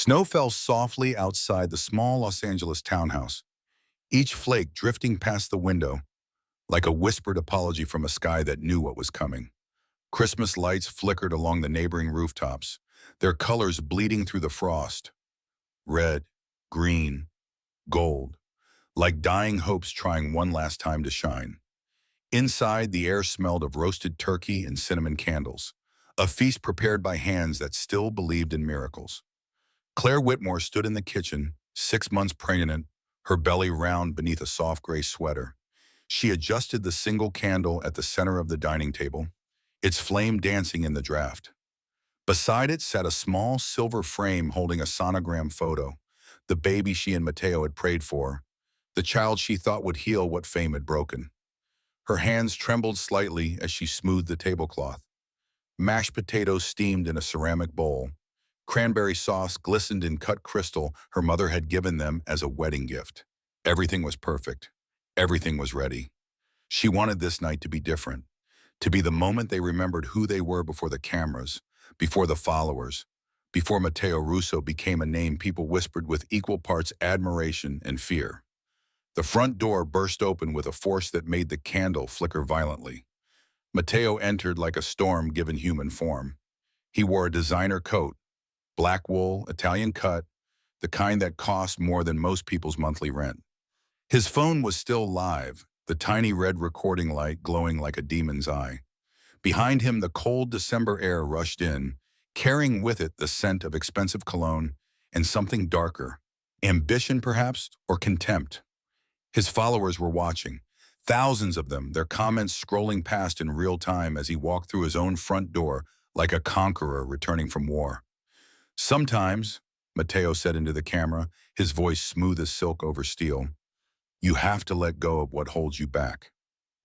Snow fell softly outside the small Los Angeles townhouse, each flake drifting past the window like a whispered apology from a sky that knew what was coming. Christmas lights flickered along the neighboring rooftops, their colors bleeding through the frost. Red, green, gold, like dying hopes trying one last time to shine. Inside, the air smelled of roasted turkey and cinnamon candles, a feast prepared by hands that still believed in miracles. Claire Whitmore stood in the kitchen, 6 months pregnant, her belly round beneath a soft gray sweater. She adjusted the single candle at the center of the dining table, its flame dancing in the draft. Beside it sat a small silver frame holding a sonogram photo, the baby she and Mateo had prayed for, the child she thought would heal what fame had broken. Her hands trembled slightly as she smoothed the tablecloth. Mashed potatoes steamed in a ceramic bowl. Cranberry sauce glistened in cut crystal her mother had given them as a wedding gift. Everything was perfect. Everything was ready. She wanted this night to be different, to be the moment they remembered who they were before the cameras, before the followers, before Matteo Russo became a name people whispered with equal parts admiration and fear. The front door burst open with a force that made the candle flicker violently. Matteo entered like a storm given human form. He wore a designer coat, black wool, Italian cut, the kind that cost more than most people's monthly rent. His phone was still live, the tiny red recording light glowing like a demon's eye. Behind him, the cold December air rushed in, carrying with it the scent of expensive cologne and something darker, ambition perhaps, or contempt. His followers were watching, thousands of them, their comments scrolling past in real time as he walked through his own front door like a conqueror returning from war. Sometimes, Matteo said into the camera, his voice smooth as silk over steel, you have to let go of what holds you back.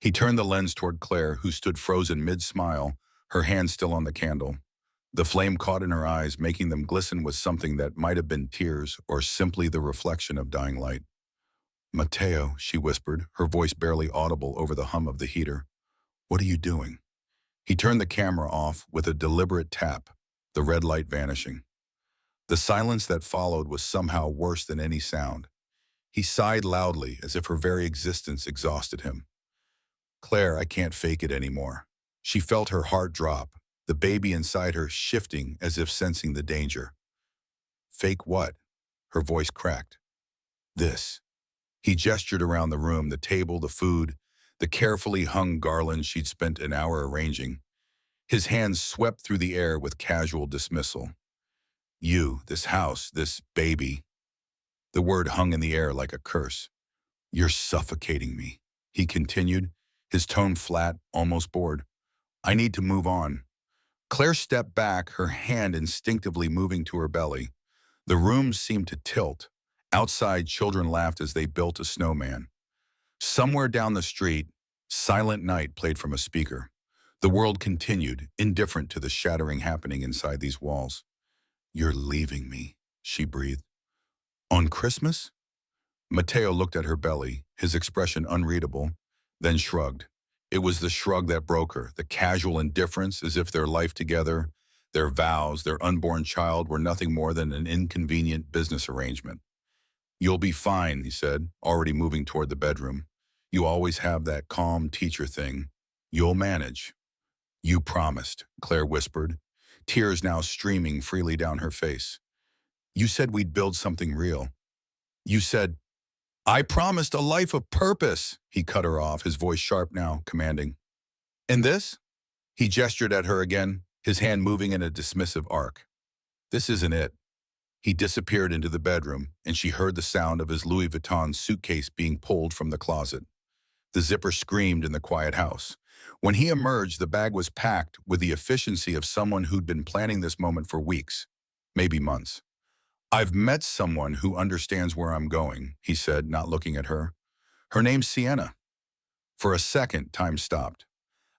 He turned the lens toward Claire, who stood frozen mid-smile, her hand still on the candle. The flame caught in her eyes, making them glisten with something that might have been tears or simply the reflection of dying light. Matteo, she whispered, her voice barely audible over the hum of the heater. What are you doing? He turned the camera off with a deliberate tap, the red light vanishing. The silence that followed was somehow worse than any sound. He sighed loudly, as if her very existence exhausted him. Claire, I can't fake it anymore. She felt her heart drop, the baby inside her shifting as if sensing the danger. Fake what? Her voice cracked. This. He gestured around the room, the table, the food, the carefully hung garland she'd spent an hour arranging. His hands swept through the air with casual dismissal. You, this house, this baby. The word hung in the air like a curse. You're suffocating me, he continued, his tone flat, almost bored. I need to move on. Claire stepped back, her hand instinctively moving to her belly. The room seemed to tilt. Outside, children laughed as they built a snowman. Somewhere down the street, Silent Night played from a speaker. The world continued, indifferent to the shattering happening inside these walls. You're leaving me, she breathed. On Christmas? Matteo looked at her belly, his expression unreadable, then shrugged. It was the shrug that broke her, the casual indifference as if their life together, their vows, their unborn child were nothing more than an inconvenient business arrangement. You'll be fine, he said, already moving toward the bedroom. You always have that calm teacher thing. You'll manage. You promised, Claire whispered, tears now streaming freely down her face. You said we'd build something real. You said, I promised a life of purpose, he cut her off, his voice sharp now, commanding. And this? He gestured at her again, his hand moving in a dismissive arc. This isn't it. He disappeared into the bedroom, and she heard the sound of his Louis Vuitton suitcase being pulled from the closet. The zipper screamed in the quiet house. When he emerged, the bag was packed with the efficiency of someone who'd been planning this moment for weeks, maybe months. I've met someone who understands where I'm going, he said, not looking at her. Her name's Sienna. For a second, time stopped.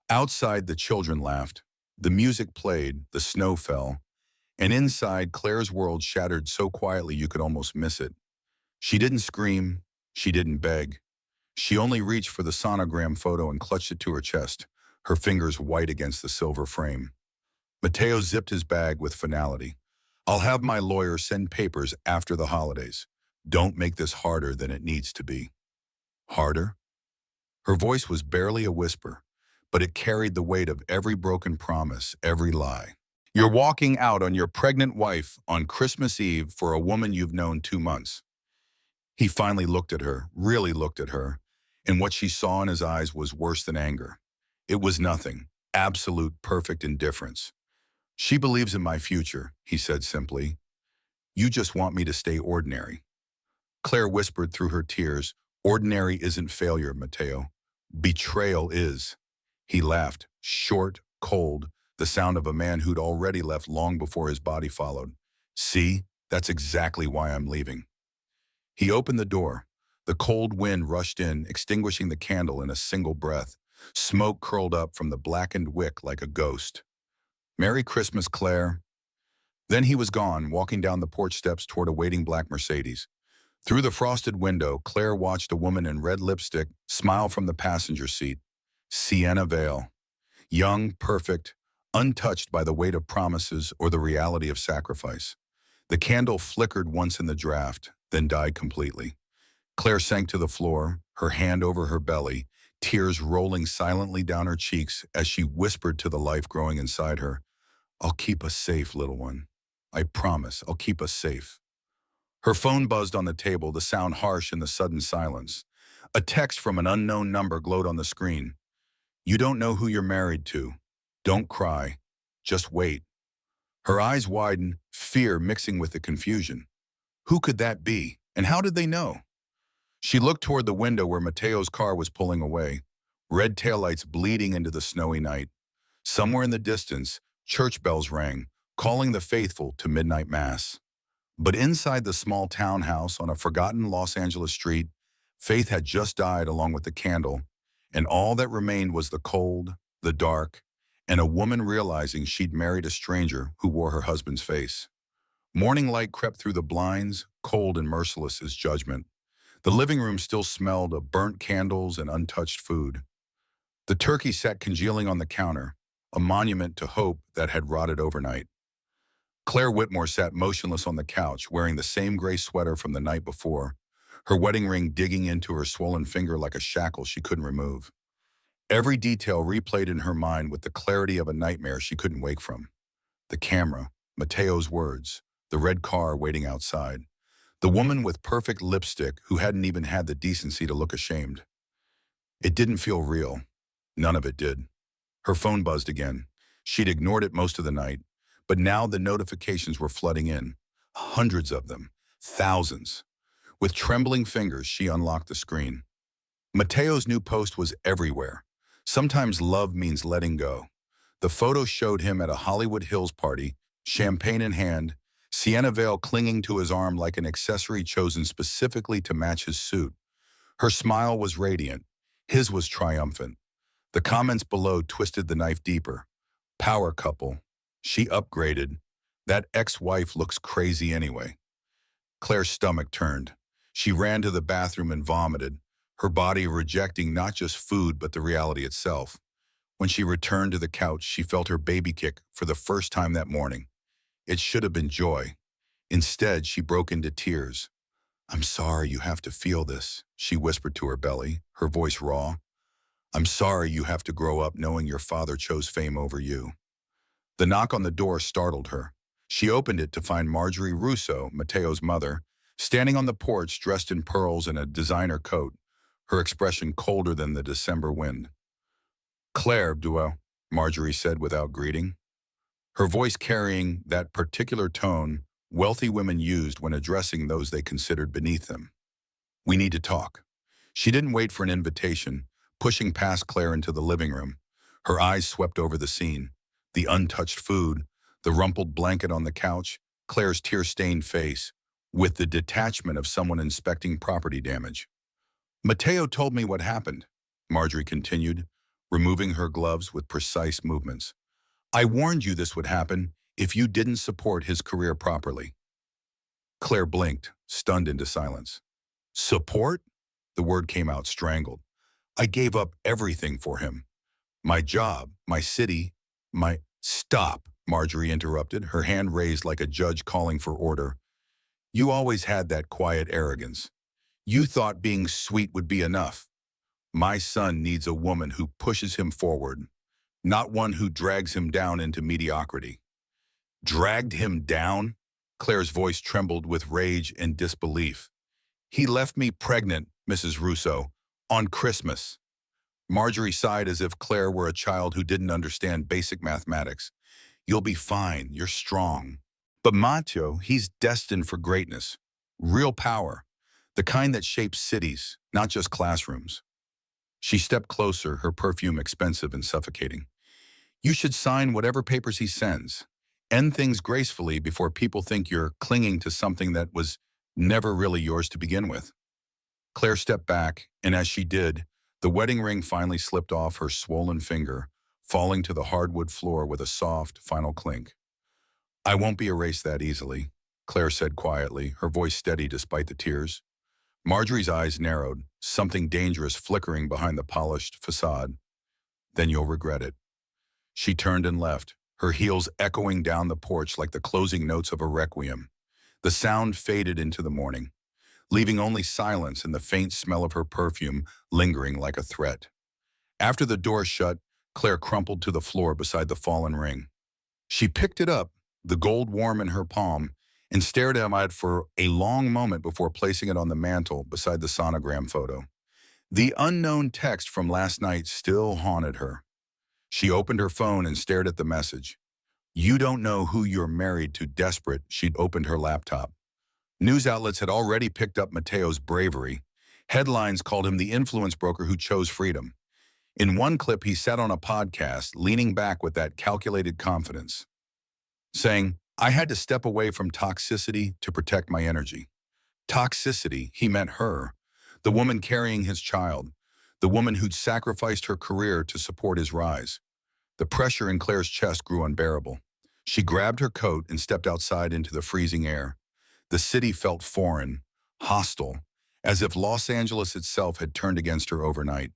Outside, the children laughed. The music played, the snow fell. And inside, Claire's world shattered so quietly you could almost miss it. She didn't scream. She didn't beg. She only reached for the sonogram photo and clutched it to her chest, her fingers white against the silver frame. Matteo zipped his bag with finality. I'll have my lawyer send papers after the holidays. Don't make this harder than it needs to be. Harder? Her voice was barely a whisper, but it carried the weight of every broken promise, every lie. You're walking out on your pregnant wife on Christmas Eve for a woman you've known 2 months. He finally looked at her, really looked at her, and what she saw in his eyes was worse than anger. It was nothing, absolute perfect indifference. She believes in my future, he said simply. You just want me to stay ordinary. Claire whispered through her tears, ordinary isn't failure, Mateo. Betrayal is. He laughed, short, cold, the sound of a man who'd already left long before his body followed. See, that's exactly why I'm leaving. He opened the door. The cold wind rushed in, extinguishing the candle in a single breath. Smoke curled up from the blackened wick like a ghost. Merry Christmas, Claire. Then he was gone, walking down the porch steps toward a waiting black Mercedes. Through the frosted window, Claire watched a woman in red lipstick smile from the passenger seat. Sienna Vale. Young, perfect, untouched by the weight of promises or the reality of sacrifice. The candle flickered once in the draft, then died completely. Claire sank to the floor, her hand over her belly, tears rolling silently down her cheeks as she whispered to the life growing inside her, I'll keep us safe, little one. I promise, I'll keep us safe. Her phone buzzed on the table, the sound harsh in the sudden silence. A text from an unknown number glowed on the screen. You don't know who you're married to. Don't cry. Just wait. Her eyes widened, fear mixing with the confusion. Who could that be? And how did they know? She looked toward the window where Mateo's car was pulling away, red taillights bleeding into the snowy night. Somewhere in the distance, church bells rang, calling the faithful to midnight mass. But inside the small townhouse on a forgotten Los Angeles street, faith had just died along with the candle, and all that remained was the cold, the dark, and a woman realizing she'd married a stranger who wore her husband's face. Morning light crept through the blinds, cold and merciless as judgment. The living room still smelled of burnt candles and untouched food. The turkey sat congealing on the counter, a monument to hope that had rotted overnight. Claire Whitmore sat motionless on the couch, wearing the same gray sweater from the night before, her wedding ring digging into her swollen finger like a shackle she couldn't remove. Every detail replayed in her mind with the clarity of a nightmare she couldn't wake from. The camera, Mateo's words, the red car waiting outside, the woman with perfect lipstick who hadn't even had the decency to look ashamed. It didn't feel real. None of it did. Her phone buzzed again. She'd ignored it most of the night, but now the notifications were flooding in. Hundreds of them. Thousands. With trembling fingers, she unlocked the screen. Mateo's new post was everywhere. Sometimes love means letting go. The photo showed him at a Hollywood Hills party, champagne in hand, Sienna Vale clinging to his arm like an accessory chosen specifically to match his suit. Her smile was radiant. His was triumphant. The comments below twisted the knife deeper. Power couple. She upgraded. That ex-wife looks crazy anyway. Claire's stomach turned. She ran to the bathroom and vomited, her body rejecting not just food but the reality itself. When she returned to the couch, she felt her baby kick for the first time that morning. It should have been joy. Instead, she broke into tears. I'm sorry you have to feel this, she whispered to her belly, her voice raw. I'm sorry you have to grow up knowing your father chose fame over you. The knock on the door startled her. She opened it to find Marjorie Russo, Mateo's mother, standing on the porch dressed in pearls and a designer coat, her expression colder than the December wind. Claire, Marjorie said without greeting, her voice carrying that particular tone wealthy women used when addressing those they considered beneath them. We need to talk. She didn't wait for an invitation, pushing past Claire into the living room. Her eyes swept over the scene. The untouched food, the rumpled blanket on the couch, Claire's tear-stained face, with the detachment of someone inspecting property damage. Mateo told me what happened, Marjorie continued, removing her gloves with precise movements. I warned you this would happen if you didn't support his career properly. Claire blinked, stunned into silence. Support? The word came out strangled. I gave up everything for him. My job, my city, my... Stop, Marjorie interrupted, her hand raised like a judge calling for order. You always had that quiet arrogance. You thought being sweet would be enough. My son needs a woman who pushes him forward, not one who drags him down into mediocrity. Dragged him down? Claire's voice trembled with rage and disbelief. He left me pregnant, Mrs. Russo, on Christmas. Marjorie sighed as if Claire were a child who didn't understand basic mathematics. You'll be fine, you're strong. But Matteo, he's destined for greatness. Real power. The kind that shapes cities, not just classrooms. She stepped closer, her perfume expensive and suffocating. You should sign whatever papers he sends. End things gracefully before people think you're clinging to something that was never really yours to begin with. Claire stepped back, and as she did, the wedding ring finally slipped off her swollen finger, falling to the hardwood floor with a soft, final clink. I won't be erased that easily, Claire said quietly, her voice steady despite the tears. Marjorie's eyes narrowed, something dangerous flickering behind the polished facade. Then you'll regret it. She turned and left, her heels echoing down the porch like the closing notes of a requiem. The sound faded into the morning, leaving only silence and the faint smell of her perfume lingering like a threat. After the door shut, Claire crumpled to the floor beside the fallen ring. She picked it up, the gold warm in her palm, and stared at it for a long moment before placing it on the mantel beside the sonogram photo. The unknown text from last night still haunted her. She opened her phone and stared at the message. You don't know who you're married to. Desperate, she'd opened her laptop. News outlets had already picked up Matteo's bravery. Headlines called him the influence broker who chose freedom. In one clip, he sat on a podcast, leaning back with that calculated confidence, saying, I had to step away from toxicity to protect my energy. Toxicity, he meant her, the woman carrying his child, the woman who'd sacrificed her career to support his rise. The pressure in Claire's chest grew unbearable. She grabbed her coat and stepped outside into the freezing air. The city felt foreign, hostile, as if Los Angeles itself had turned against her overnight.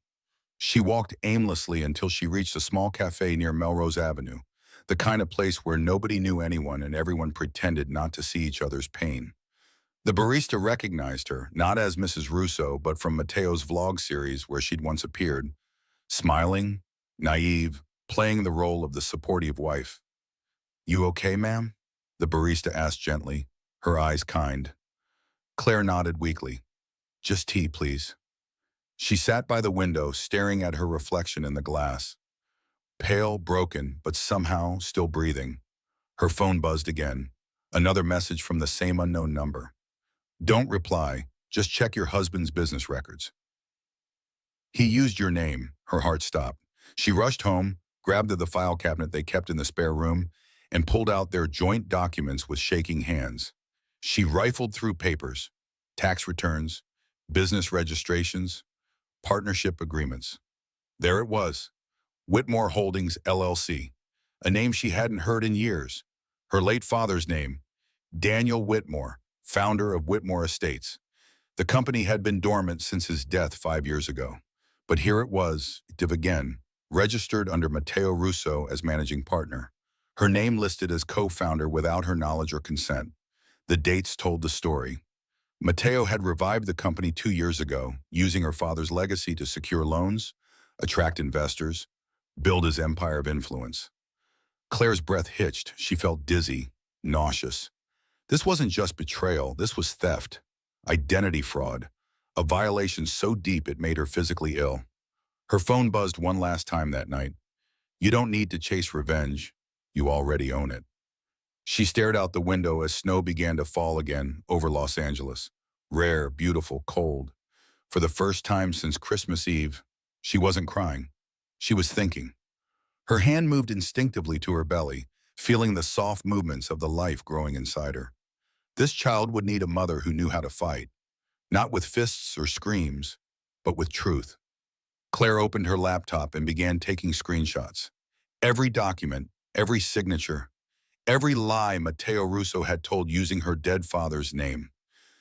She walked aimlessly until she reached a small cafe near Melrose Avenue, the kind of place where nobody knew anyone and everyone pretended not to see each other's pain. The barista recognized her, not as Mrs. Russo, but from Matteo's vlog series where she'd once appeared, smiling, naive, playing the role of the supportive wife. You okay, ma'am? The barista asked gently, her eyes kind. Claire nodded weakly. Just tea, please. She sat by the window, staring at her reflection in the glass. Pale, broken, but somehow still breathing. Her phone buzzed again. Another message from the same unknown number. Don't reply. Just check your husband's business records. He used your name. Her heart stopped. She rushed home, grabbed the file cabinet they kept in the spare room, and pulled out their joint documents with shaking hands. She rifled through papers, tax returns, business registrations, partnership agreements. There it was, Whitmore Holdings, LLC, a name she hadn't heard in years. Her late father's name, Daniel Whitmore, founder of Whitmore Estates. The company had been dormant since his death 5 years ago. But here it was, active again, registered under Matteo Russo as managing partner. Her name listed as co-founder without her knowledge or consent. The dates told the story. Matteo had revived the company 2 years ago, using her father's legacy to secure loans, attract investors, build his empire of influence. Claire's breath hitched. She felt dizzy, nauseous. This wasn't just betrayal, this was theft, identity fraud, a violation so deep it made her physically ill. Her phone buzzed one last time that night. You don't need to chase revenge, you already own it. She stared out the window as snow began to fall again over Los Angeles. Rare, beautiful, cold. For the first time since Christmas Eve, she wasn't crying. She was thinking. Her hand moved instinctively to her belly, feeling the soft movements of the life growing inside her. This child would need a mother who knew how to fight, not with fists or screams, but with truth. Claire opened her laptop and began taking screenshots. Every document, every signature, every lie Matteo Russo had told using her dead father's name.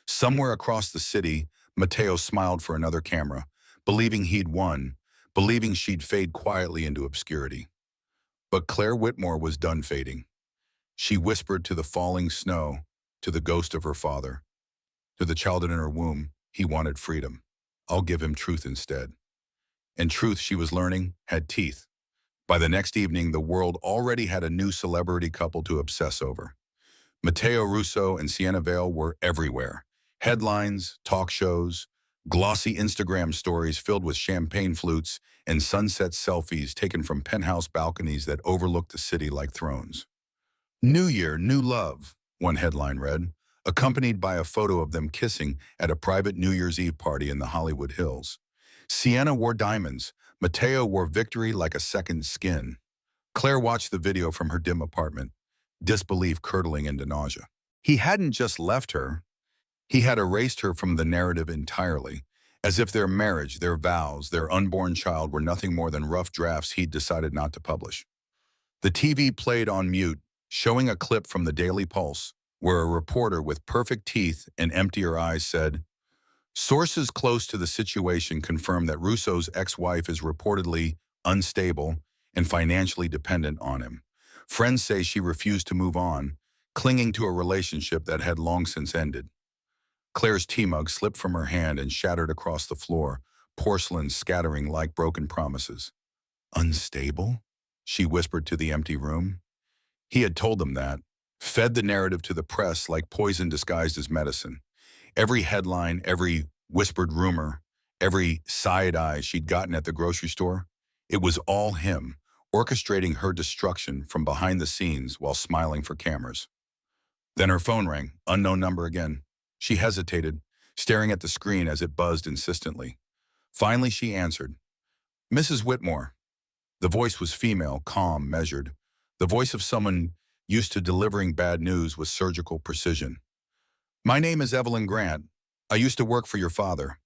Somewhere across the city, Matteo smiled for another camera, believing he'd won, believing she'd fade quietly into obscurity. But Claire Whitmore was done fading. She whispered to the falling snow, to the ghost of her father, to the child in her womb. He wanted freedom. I'll give him truth instead. And truth, she was learning, had teeth. By the next evening, the world already had a new celebrity couple to obsess over. Matteo Russo and Sienna Vale were everywhere. Headlines, talk shows, glossy Instagram stories filled with champagne flutes and sunset selfies taken from penthouse balconies that overlooked the city like thrones. New Year, New Love, one headline read, accompanied by a photo of them kissing at a private New Year's Eve party in the Hollywood Hills. Sienna wore diamonds. Matteo wore victory like a second skin. Claire watched the video from her dim apartment, disbelief curdling into nausea. He hadn't just left her, he had erased her from the narrative entirely, as if their marriage, their vows, their unborn child were nothing more than rough drafts he'd decided not to publish. The TV played on mute, showing a clip from the Daily Pulse, where a reporter with perfect teeth and emptier eyes said, sources close to the situation confirm that Russo's ex-wife is reportedly unstable and financially dependent on him. Friends say she refused to move on, clinging to a relationship that had long since ended. Claire's tea mug slipped from her hand and shattered across the floor, porcelain scattering like broken promises. Unstable? She whispered to the empty room. He had told them that, fed the narrative to the press like poison disguised as medicine. Every headline, every whispered rumor, every side eye she'd gotten at the grocery store, it was all him, orchestrating her destruction from behind the scenes while smiling for cameras. Then her phone rang, unknown number again. She hesitated, staring at the screen as it buzzed insistently. Finally, she answered. Mrs. Whitmore. The voice was female, calm, measured. The voice of someone used to delivering bad news with surgical precision. My name is Evelyn Grant. I used to work for your father.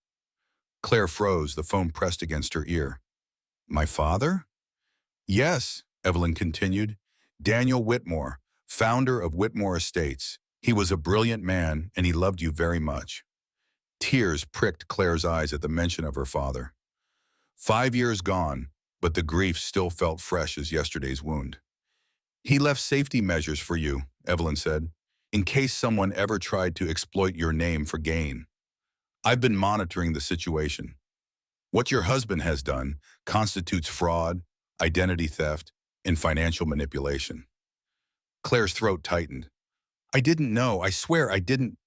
Claire froze, the phone pressed against her ear. My father? Yes, Evelyn continued. Daniel Whitmore, founder of Whitmore Estates. He was a brilliant man, and he loved you very much. Tears pricked Claire's eyes at the mention of her father. 5 years gone, but the grief still felt fresh as yesterday's wound. He left safety measures for you, Evelyn said, in case someone ever tried to exploit your name for gain. I've been monitoring the situation. What your husband has done constitutes fraud, identity theft, and financial manipulation. Claire's throat tightened. I didn't know. I swear I didn't.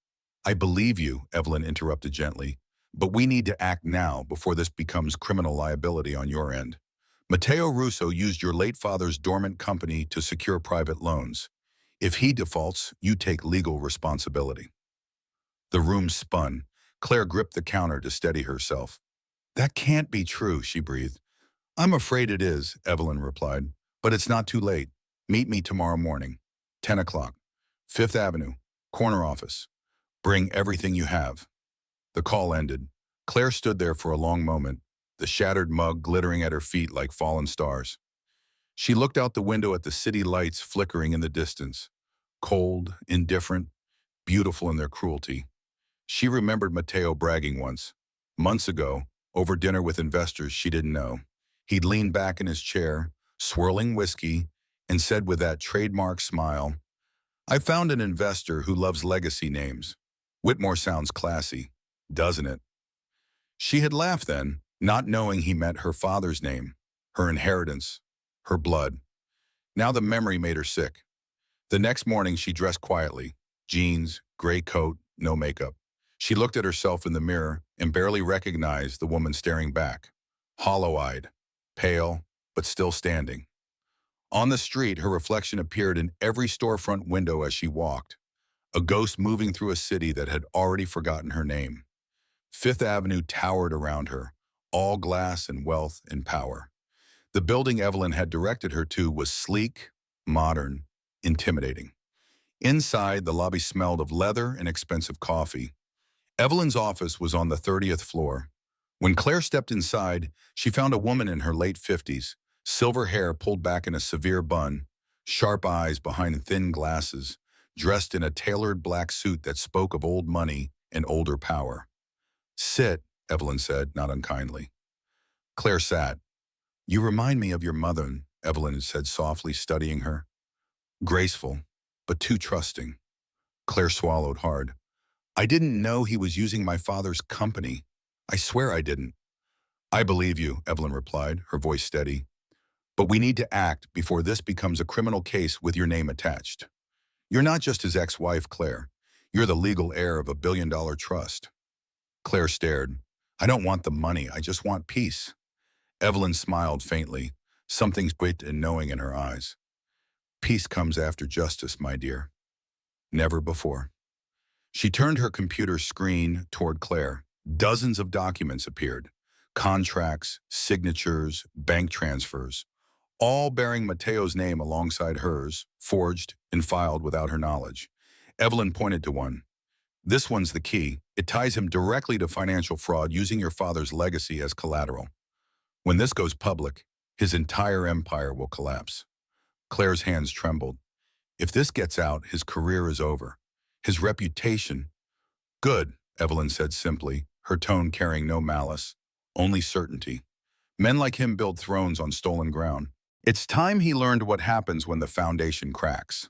I believe you, Evelyn interrupted gently, but we need to act now before this becomes criminal liability on your end. Matteo Russo used your late father's dormant company to secure private loans. If he defaults, you take legal responsibility. The room spun. Claire gripped the counter to steady herself. That can't be true, she breathed. I'm afraid it is, Evelyn replied, but it's not too late. Meet me tomorrow morning, 10 o'clock, 5th Avenue, corner office. Bring everything you have. The call ended. Claire stood there for a long moment, the shattered mug glittering at her feet like fallen stars. She looked out the window at the city lights flickering in the distance, cold, indifferent, beautiful in their cruelty. She remembered Matteo bragging once, months ago, over dinner with investors she didn't know. He'd leaned back in his chair, swirling whiskey, and said with that trademark smile, I found an investor who loves legacy names. Whitmore sounds classy, doesn't it? She had laughed then, not knowing he meant her father's name, her inheritance, her blood. Now the memory made her sick. The next morning she dressed quietly, jeans, gray coat, no makeup. She looked at herself in the mirror and barely recognized the woman staring back, hollow-eyed, pale, but still standing. On the street, her reflection appeared in every storefront window as she walked, a ghost moving through a city that had already forgotten her name. Fifth Avenue towered around her, all glass and wealth and power. The building Evelyn had directed her to was sleek, modern, intimidating. Inside, the lobby smelled of leather and expensive coffee. Evelyn's office was on the 30th floor. When Claire stepped inside, she found a woman in her late 50s, silver hair pulled back in a severe bun, sharp eyes behind thin glasses, dressed in a tailored black suit that spoke of old money and older power. Sit, Evelyn said, not unkindly. Claire sat. You remind me of your mother, Evelyn said softly, studying her. Graceful, but too trusting. Claire swallowed hard. I didn't know he was using my father's company. I swear I didn't. I believe you, Evelyn replied, her voice steady. But we need to act before this becomes a criminal case with your name attached. You're not just his ex-wife, Claire. You're the legal heir of $1 billion trust. Claire stared. I don't want the money, I just want peace. Evelyn smiled faintly, something sweet and knowing in her eyes. Peace comes after justice, my dear. Never before. She turned her computer screen toward Claire. Dozens of documents appeared. Contracts, signatures, bank transfers, all bearing Mateo's name alongside hers, forged and filed without her knowledge. Evelyn pointed to one. This one's the key. It ties him directly to financial fraud using your father's legacy as collateral. When this goes public, his entire empire will collapse. Claire's hands trembled. If this gets out, his career is over. His reputation. Good, Evelyn said simply, her tone carrying no malice, only certainty. Men like him build thrones on stolen ground. It's time he learned what happens when the foundation cracks.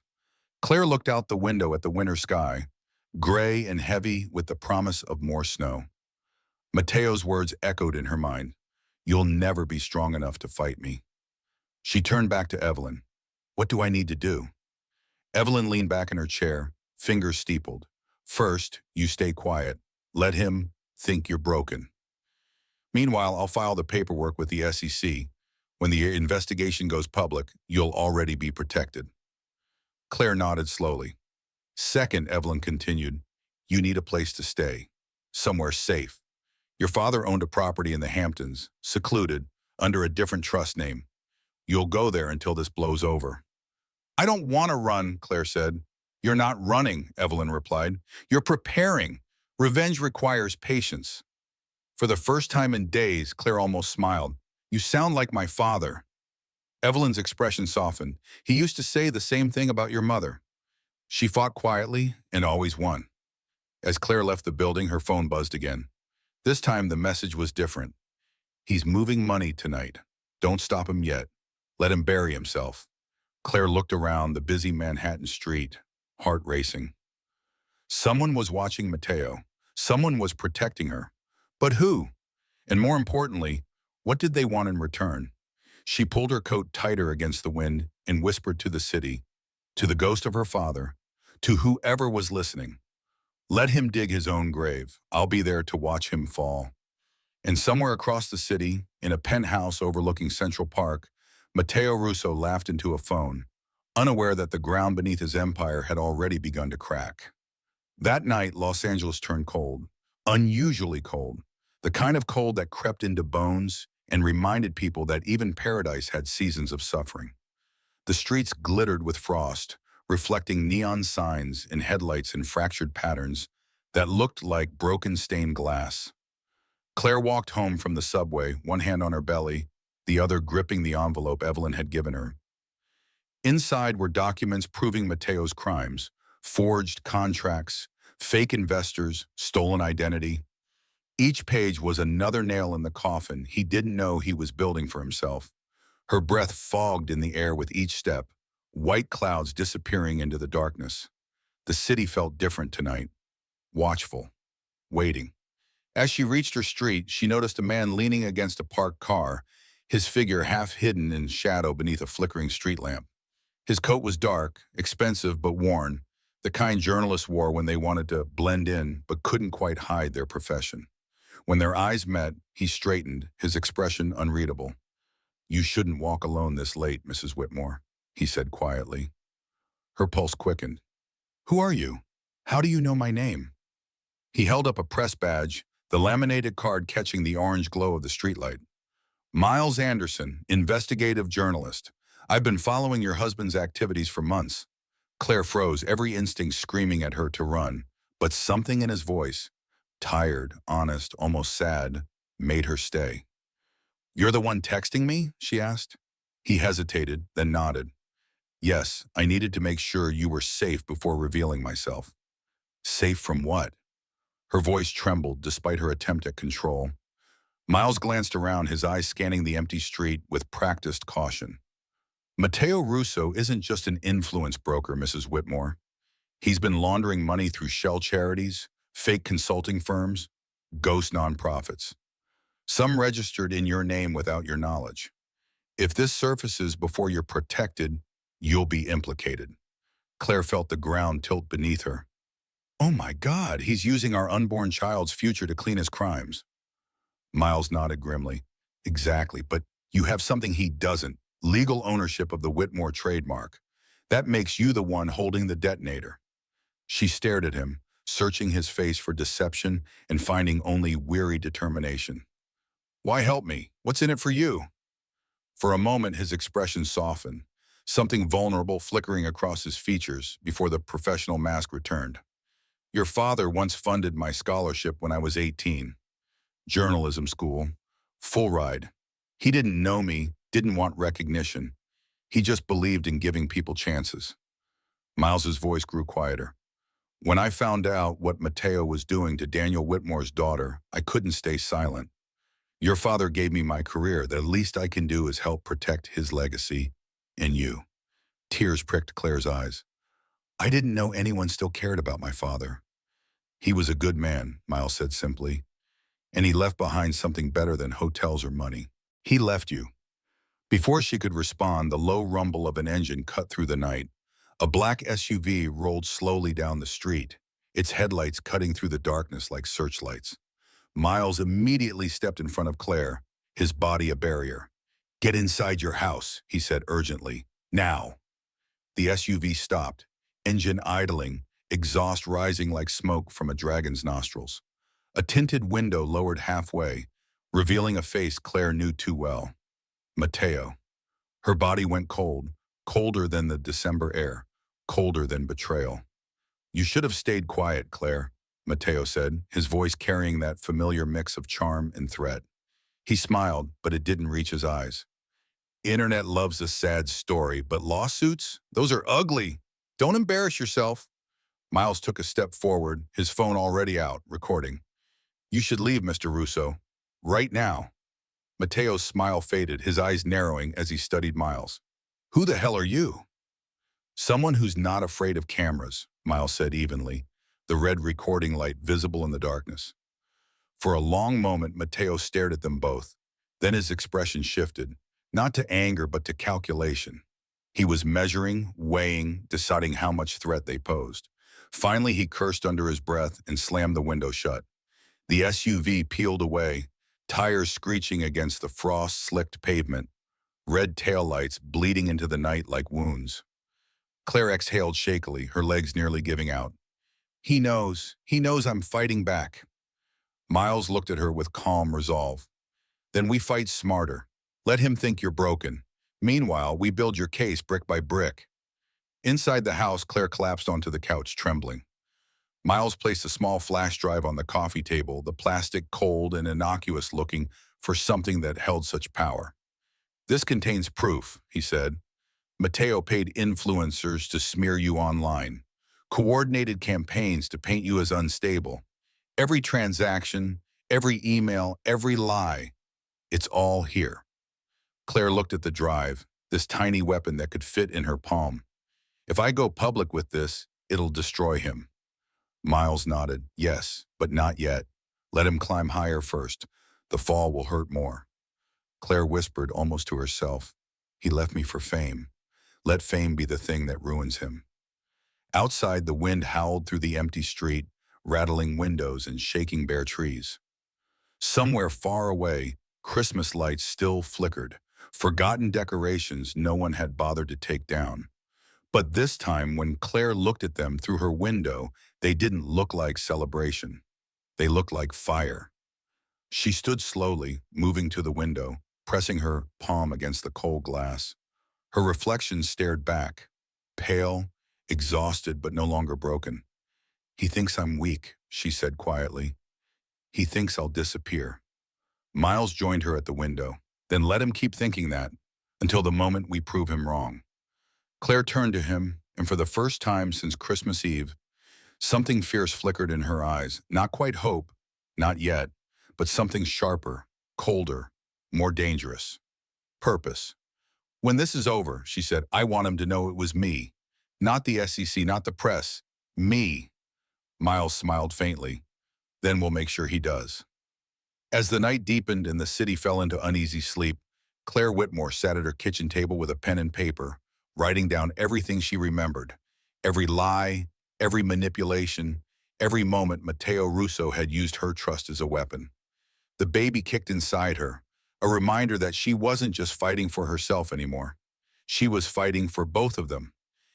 Claire looked out the window at the winter sky, gray and heavy with the promise of more snow. Mateo's words echoed in her mind. You'll never be strong enough to fight me. She turned back to Evelyn. What do I need to do? Evelyn leaned back in her chair, fingers steepled. First, you stay quiet. Let him think you're broken. Meanwhile, I'll file the paperwork with the SEC. When the investigation goes public, you'll already be protected. Claire nodded slowly. Second, Evelyn continued, you need a place to stay, somewhere safe. Your father owned a property in the Hamptons, secluded, under a different trust name. You'll go there until this blows over. I don't want to run, Claire said. You're not running, Evelyn replied. You're preparing. Revenge requires patience. For the first time in days, Claire almost smiled. You sound like my father. Evelyn's expression softened. He used to say the same thing about your mother. She fought quietly and always won. As Claire left the building, her phone buzzed again. This time, the message was different. He's moving money tonight. Don't stop him yet. Let him bury himself. Claire looked around the busy Manhattan street, heart racing. Someone was watching Mateo. Someone was protecting her. But who? And more importantly, what did they want in return? She pulled her coat tighter against the wind and whispered to the city, to the ghost of her father, to whoever was listening. Let him dig his own grave. I'll be there to watch him fall. And somewhere across the city, in a penthouse overlooking Central Park, Mateo Russo laughed into a phone, unaware that the ground beneath his empire had already begun to crack. That night, Los Angeles turned cold, unusually cold, the kind of cold that crept into bones and reminded people that even paradise had seasons of suffering. The streets glittered with frost, reflecting neon signs and headlights in fractured patterns that looked like broken stained glass. Claire walked home from the subway, one hand on her belly, the other gripping the envelope Evelyn had given her. Inside were documents proving Mateo's crimes, forged contracts, fake investors, stolen identity. Each page was another nail in the coffin he didn't know he was building for himself. Her breath fogged in the air with each step, white clouds disappearing into the darkness. The city felt different tonight, watchful, waiting. As she reached her street, she noticed a man leaning against a parked car, his figure half hidden in shadow beneath a flickering street lamp. His coat was dark, expensive but worn, the kind journalists wore when they wanted to blend in but couldn't quite hide their profession. When their eyes met, he straightened, his expression unreadable. You shouldn't walk alone this late, Mrs. Whitmore, he said quietly. Her pulse quickened. Who are you? How do you know my name? He held up a press badge, the laminated card catching the orange glow of the streetlight. Miles Anderson, investigative journalist. I've been following your husband's activities for months. Claire froze, every instinct screaming at her to run, but something in his voice, tired, honest, almost sad, made her stay. You're the one texting me? She asked. He hesitated, then nodded. Yes, I needed to make sure you were safe before revealing myself. Safe from what? Her voice trembled despite her attempt at control. Miles glanced around, his eyes scanning the empty street with practiced caution. Matteo Russo isn't just an influence broker, Mrs. Whitmore. He's been laundering money through shell charities, fake consulting firms, ghost nonprofits. Some registered in your name without your knowledge. If this surfaces before you're protected, you'll be implicated. Claire felt the ground tilt beneath her. Oh my God, he's using our unborn child's future to clean his crimes. Miles nodded grimly. Exactly, but you have something he doesn't. Legal ownership of the Whitmore trademark. That makes you the one holding the detonator. She stared at him, searching his face for deception and finding only weary determination. Why help me? What's in it for you? For a moment, his expression softened, something vulnerable flickering across his features before the professional mask returned. Your father once funded my scholarship when I was 18. Journalism school. Full ride. He didn't know me, didn't want recognition. He just believed in giving people chances. Miles's voice grew quieter. When I found out what Matteo was doing to Daniel Whitmore's daughter, I couldn't stay silent. Your father gave me my career. The least I can do is help protect his legacy and you. Tears pricked Claire's eyes. I didn't know anyone still cared about my father. He was a good man, Miles said simply, and he left behind something better than hotels or money. He left you. Before she could respond, the low rumble of an engine cut through the night. A black SUV rolled slowly down the street, its headlights cutting through the darkness like searchlights. Miles immediately stepped in front of Claire, his body a barrier. Get inside your house, he said urgently. Now. The SUV stopped, engine idling, exhaust rising like smoke from a dragon's nostrils. A tinted window lowered halfway, revealing a face Claire knew too well. Matteo. Her body went cold, colder than the December air, colder than betrayal. You should have stayed quiet, Claire, Matteo said, his voice carrying that familiar mix of charm and threat. He smiled, but it didn't reach his eyes. Internet loves a sad story, but lawsuits? Those are ugly. Don't embarrass yourself. Miles took a step forward, his phone already out, recording. You should leave, Mr. Russo. Right now. Matteo's smile faded, his eyes narrowing as he studied Miles. Who the hell are you? Someone who's not afraid of cameras, Miles said evenly, the red recording light visible in the darkness. For a long moment, Matteo stared at them both. Then his expression shifted, not to anger but to calculation. He was measuring, weighing, deciding how much threat they posed. Finally, he cursed under his breath and slammed the window shut. The SUV peeled away, tires screeching against the frost-slicked pavement, red taillights bleeding into the night like wounds. Claire exhaled shakily, her legs nearly giving out. He knows I'm fighting back. Miles looked at her with calm resolve. Then we fight smarter. Let him think you're broken. Meanwhile, we build your case brick by brick. Inside the house, Claire collapsed onto the couch, trembling. Miles placed a small flash drive on the coffee table, the plastic cold and innocuous looking for something that held such power. This contains proof, he said. Matteo paid influencers to smear you online, coordinated campaigns to paint you as unstable. Every transaction, every email, every lie, it's all here. Claire looked at the drive, this tiny weapon that could fit in her palm. If I go public with this, it'll destroy him. Miles nodded. Yes, but not yet. Let him climb higher first. The fall will hurt more. Claire whispered almost to herself. He left me for fame. Let fame be the thing that ruins him. Outside, the wind howled through the empty street, rattling windows and shaking bare trees. Somewhere far away, Christmas lights still flickered, forgotten decorations no one had bothered to take down. But this time, when Claire looked at them through her window, they didn't look like celebration. They looked like fire. She stood slowly, moving to the window, pressing her palm against the cold glass. Her reflection stared back, pale, exhausted but no longer broken. He thinks I'm weak, she said quietly. He thinks I'll disappear. Miles joined her at the window. Then let him keep thinking that, until the moment we prove him wrong. Claire turned to him, and for the first time since Christmas Eve, something fierce flickered in her eyes. Not quite hope, not yet, but something sharper, colder, more dangerous. Purpose. When this is over, she said, I want him to know it was me. Not the SEC, not the press. Me. Miles smiled faintly. Then we'll make sure he does. As the night deepened and the city fell into uneasy sleep, Claire Whitmore sat at her kitchen table with a pen and paper, writing down everything she remembered. Every lie, every manipulation, every moment Matteo Russo had used her trust as a weapon. The baby kicked inside her, a reminder that she wasn't just fighting for herself anymore. She was fighting for both of them.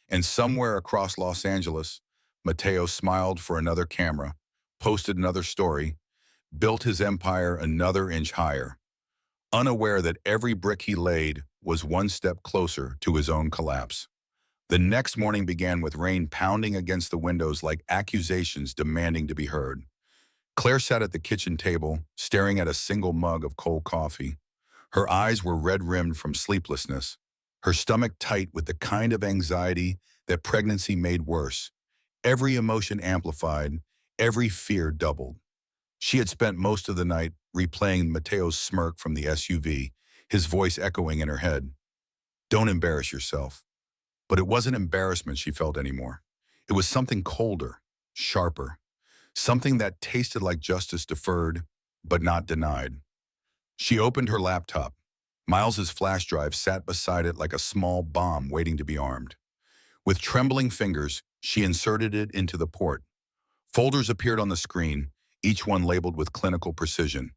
And somewhere across Los Angeles, Matteo smiled for another camera, posted another story, built his empire another inch higher, unaware that every brick he laid was one step closer to his own collapse. The next morning began with rain pounding against the windows like accusations demanding to be heard. Claire sat at the kitchen table, staring at a single mug of cold coffee. Her eyes were red-rimmed from sleeplessness, her stomach tight with the kind of anxiety that pregnancy made worse. Every emotion amplified, every fear doubled. She had spent most of the night replaying Matteo's smirk from the SUV, his voice echoing in her head. Don't embarrass yourself. But it wasn't embarrassment she felt anymore. It was something colder, sharper, something that tasted like justice deferred, but not denied. She opened her laptop. Miles's flash drive sat beside it like a small bomb waiting to be armed. With trembling fingers, she inserted it into the port. Folders appeared on the screen, each one labeled with clinical precision.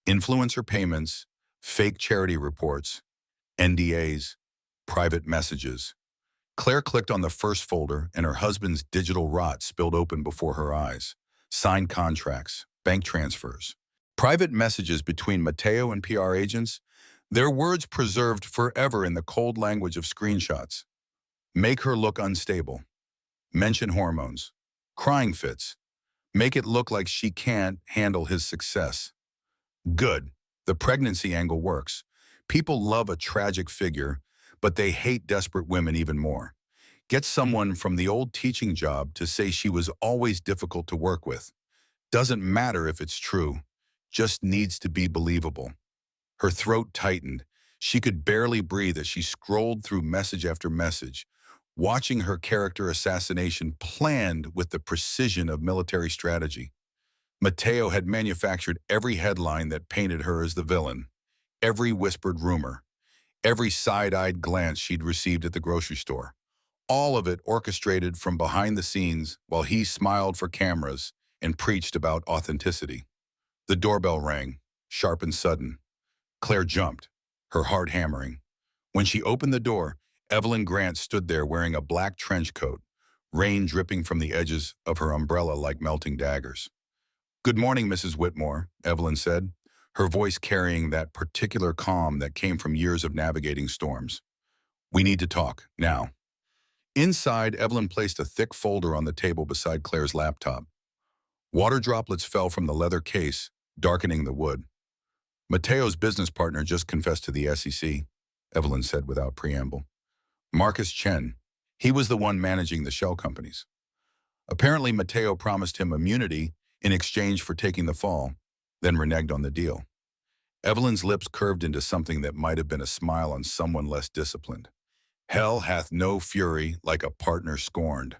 Influencer payments, fake charity reports, NDAs, private messages. Claire clicked on the first folder and her husband's digital rot spilled open before her eyes. Signed contracts, bank transfers, private messages between Matteo and PR agents, their words preserved forever in the cold language of screenshots. Make her look unstable. Mention hormones. Crying fits. Make it look like she can't handle his success. Good. The pregnancy angle works. People love a tragic figure, but they hate desperate women even more. Get someone from the old teaching job to say she was always difficult to work with. Doesn't matter if it's true. Just needs to be believable. Her throat tightened. She could barely breathe as she scrolled through message after message, watching her character assassination planned with the precision of military strategy. Matteo had manufactured every headline that painted her as the villain, every whispered rumor, every side-eyed glance she'd received at the grocery store. All of it orchestrated from behind the scenes while he smiled for cameras and preached about authenticity. The doorbell rang, sharp and sudden. Claire jumped, her heart hammering. When she opened the door, Evelyn Grant stood there wearing a black trench coat, rain dripping from the edges of her umbrella like melting daggers. Good morning, Mrs. Whitmore, Evelyn said, her voice carrying that particular calm that came from years of navigating storms. We need to talk, now. Inside, Evelyn placed a thick folder on the table beside Claire's laptop. Water droplets fell from the leather case, darkening the wood. Matteo's business partner just confessed to the SEC, Evelyn said without preamble. Marcus Chen. He was the one managing the shell companies. Apparently, Matteo promised him immunity in exchange for taking the fall, then reneged on the deal. Evelyn's lips curved into something that might have been a smile on someone less disciplined. Hell hath no fury like a partner scorned.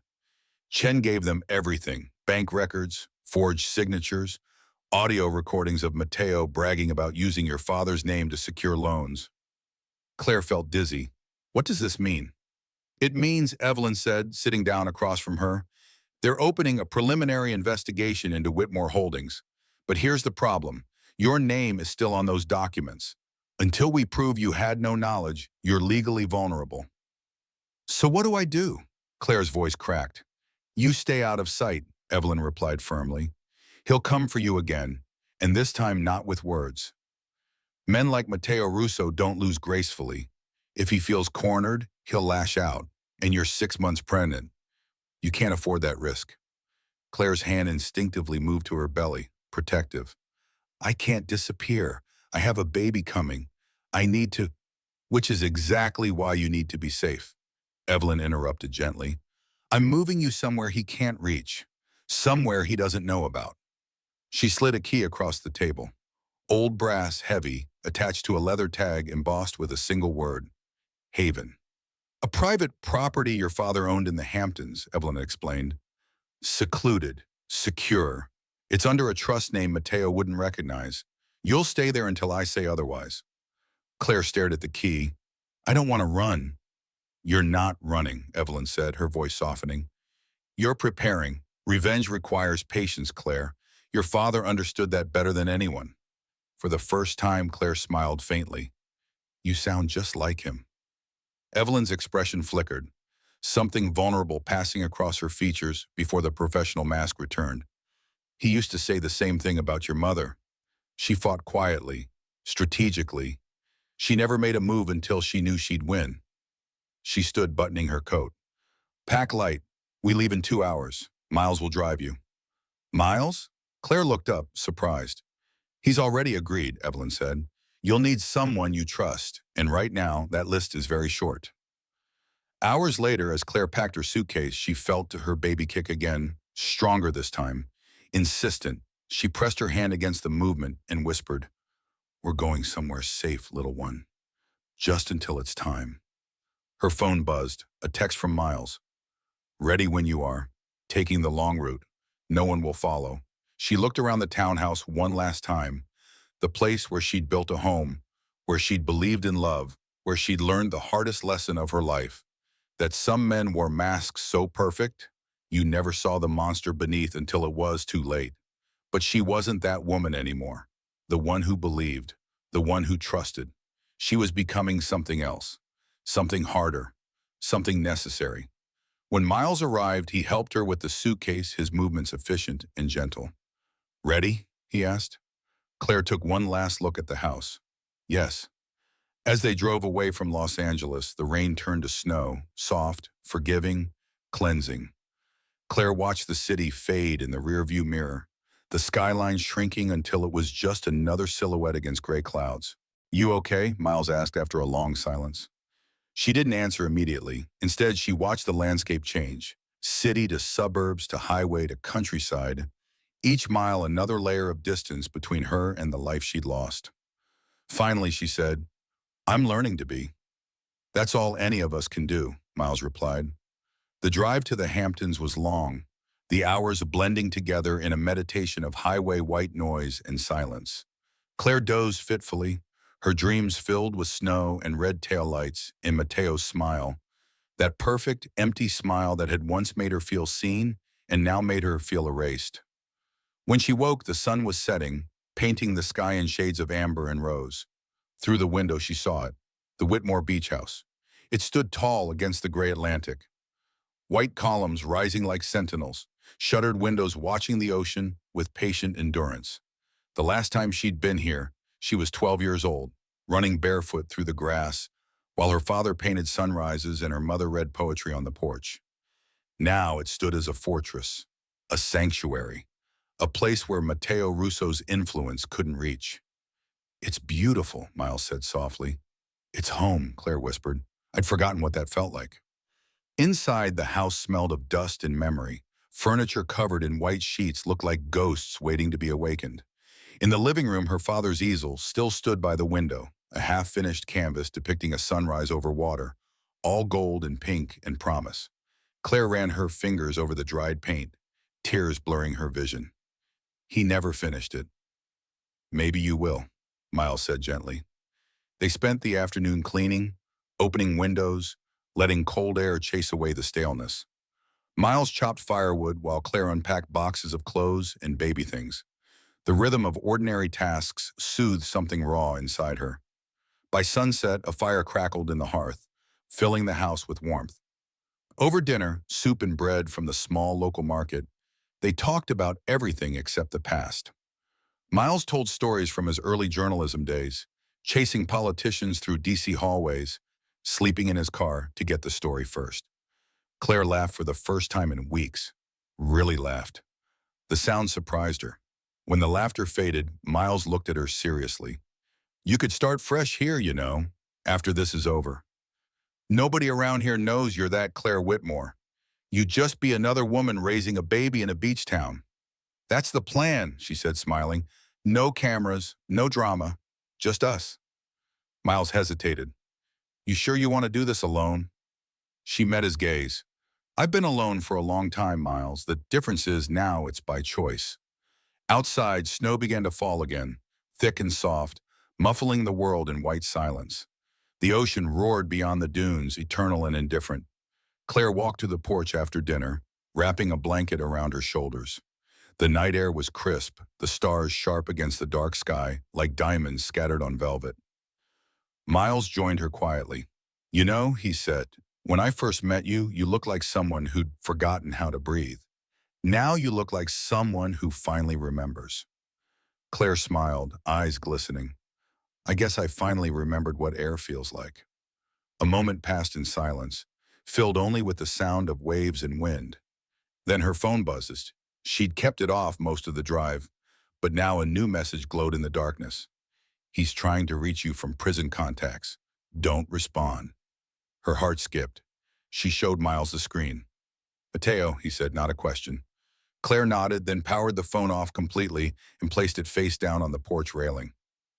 Chen gave them everything, bank records, forged signatures, audio recordings of Matteo bragging about using your father's name to secure loans. Claire felt dizzy. What does this mean? It means, Evelyn said, sitting down across from her, they're opening a preliminary investigation into Whitmore Holdings. But here's the problem. Your name is still on those documents. Until we prove you had no knowledge, you're legally vulnerable. So what do I do? Claire's voice cracked. You stay out of sight, Evelyn replied firmly. He'll come for you again, and this time not with words. Men like Matteo Russo don't lose gracefully. If he feels cornered, he'll lash out, and you're 6 months pregnant. You can't afford that risk. Claire's hand instinctively moved to her belly, protective. I can't disappear. I have a baby coming. I need to, which is exactly why you need to be safe. Evelyn interrupted gently. I'm moving you somewhere he can't reach, somewhere he doesn't know about. She slid a key across the table. Old brass, heavy, attached to a leather tag embossed with a single word. Haven. A private property your father owned in the Hamptons, Evelyn explained. Secluded, secure. It's under a trust name Mateo wouldn't recognize. You'll stay there until I say otherwise. Claire stared at the key. I don't want to run. You're not running, Evelyn said, her voice softening. You're preparing. Revenge requires patience, Claire. Your father understood that better than anyone. For the first time, Claire smiled faintly. You sound just like him. Evelyn's expression flickered, something vulnerable passing across her features before the professional mask returned. He used to say the same thing about your mother. She fought quietly, strategically. She never made a move until she knew she'd win. She stood buttoning her coat. Pack light. We leave in 2 hours. Miles will drive you. Miles? Claire looked up, surprised. He's already agreed, Evelyn said. You'll need someone you trust, and right now, that list is very short. Hours later, as Claire packed her suitcase, she felt her baby kick again, stronger this time. Insistent, she pressed her hand against the movement and whispered, We're going somewhere safe, little one. Just until it's time. Her phone buzzed, a text from Miles. Ready when you are. Taking the long route. No one will follow. She looked around the townhouse one last time, the place where she'd built a home, where she'd believed in love, where she'd learned the hardest lesson of her life, that some men wore masks so perfect, you never saw the monster beneath until it was too late. But she wasn't that woman anymore, the one who believed, the one who trusted. She was becoming something else, something harder, something necessary. When Miles arrived, he helped her with the suitcase, his movements efficient and gentle. Ready? He asked. Claire took one last look at the house. Yes. As they drove away from Los Angeles, the rain turned to snow, soft, forgiving, cleansing. Claire watched the city fade in the rearview mirror, the skyline shrinking until it was just another silhouette against gray clouds. You okay? Miles asked after a long silence. She didn't answer immediately. Instead, she watched the landscape change, city to suburbs to highway to countryside, each mile another layer of distance between her and the life she'd lost. Finally, she said, I'm learning to be. That's all any of us can do, Miles replied. The drive to the Hamptons was long, the hours blending together in a meditation of highway white noise and silence. Claire dozed fitfully, her dreams filled with snow and red taillights in Mateo's smile, that perfect, empty smile that had once made her feel seen and now made her feel erased. When she woke, the sun was setting, painting the sky in shades of amber and rose. Through the window, she saw it, the Whitmore Beach House. It stood tall against the gray Atlantic. White columns rising like sentinels, shuttered windows watching the ocean with patient endurance. The last time she'd been here, she was 12 years old, running barefoot through the grass, while her father painted sunrises and her mother read poetry on the porch. Now it stood as a fortress, a sanctuary, a place where Matteo Russo's influence couldn't reach. It's beautiful, Miles said softly. It's home, Claire whispered. I'd forgotten what that felt like. Inside, the house smelled of dust and memory. Furniture covered in white sheets looked like ghosts waiting to be awakened. In the living room, her father's easel still stood by the window, a half-finished canvas depicting a sunrise over water, all gold and pink and promise. Claire ran her fingers over the dried paint, tears blurring her vision. He never finished it. Maybe you will, Miles said gently. They spent the afternoon cleaning, opening windows, letting cold air chase away the staleness. Miles chopped firewood while Claire unpacked boxes of clothes and baby things. The rhythm of ordinary tasks soothed something raw inside her. By sunset, a fire crackled in the hearth, filling the house with warmth. Over dinner, soup and bread from the small local market, they talked about everything except the past. Miles told stories from his early journalism days, chasing politicians through D.C. hallways, sleeping in his car to get the story first. Claire laughed for the first time in weeks. Really laughed. The sound surprised her. When the laughter faded, Miles looked at her seriously. You could start fresh here, you know, after this is over. Nobody around here knows you're that Claire Whitmore. You'd just be another woman raising a baby in a beach town. That's the plan, she said, smiling. No cameras, no drama, just us. Miles hesitated. You sure you want to do this alone? She met his gaze. I've been alone for a long time, Miles. The difference is now it's by choice. Outside, snow began to fall again, thick and soft, muffling the world in white silence. The ocean roared beyond the dunes, eternal and indifferent. Claire walked to the porch after dinner, wrapping a blanket around her shoulders. The night air was crisp, the stars sharp against the dark sky, like diamonds scattered on velvet. Miles joined her quietly. You know, he said, when I first met you, you looked like someone who'd forgotten how to breathe. Now you look like someone who finally remembers. Claire smiled, eyes glistening. I guess I finally remembered what air feels like. A moment passed in silence, filled only with the sound of waves and wind. Then her phone buzzed. She'd kept it off most of the drive, but now a new message glowed in the darkness. He's trying to reach you from prison contacts. Don't respond. Her heart skipped. She showed Miles the screen. Mateo, he said, not a question. Claire nodded, then powered the phone off completely and placed it face down on the porch railing.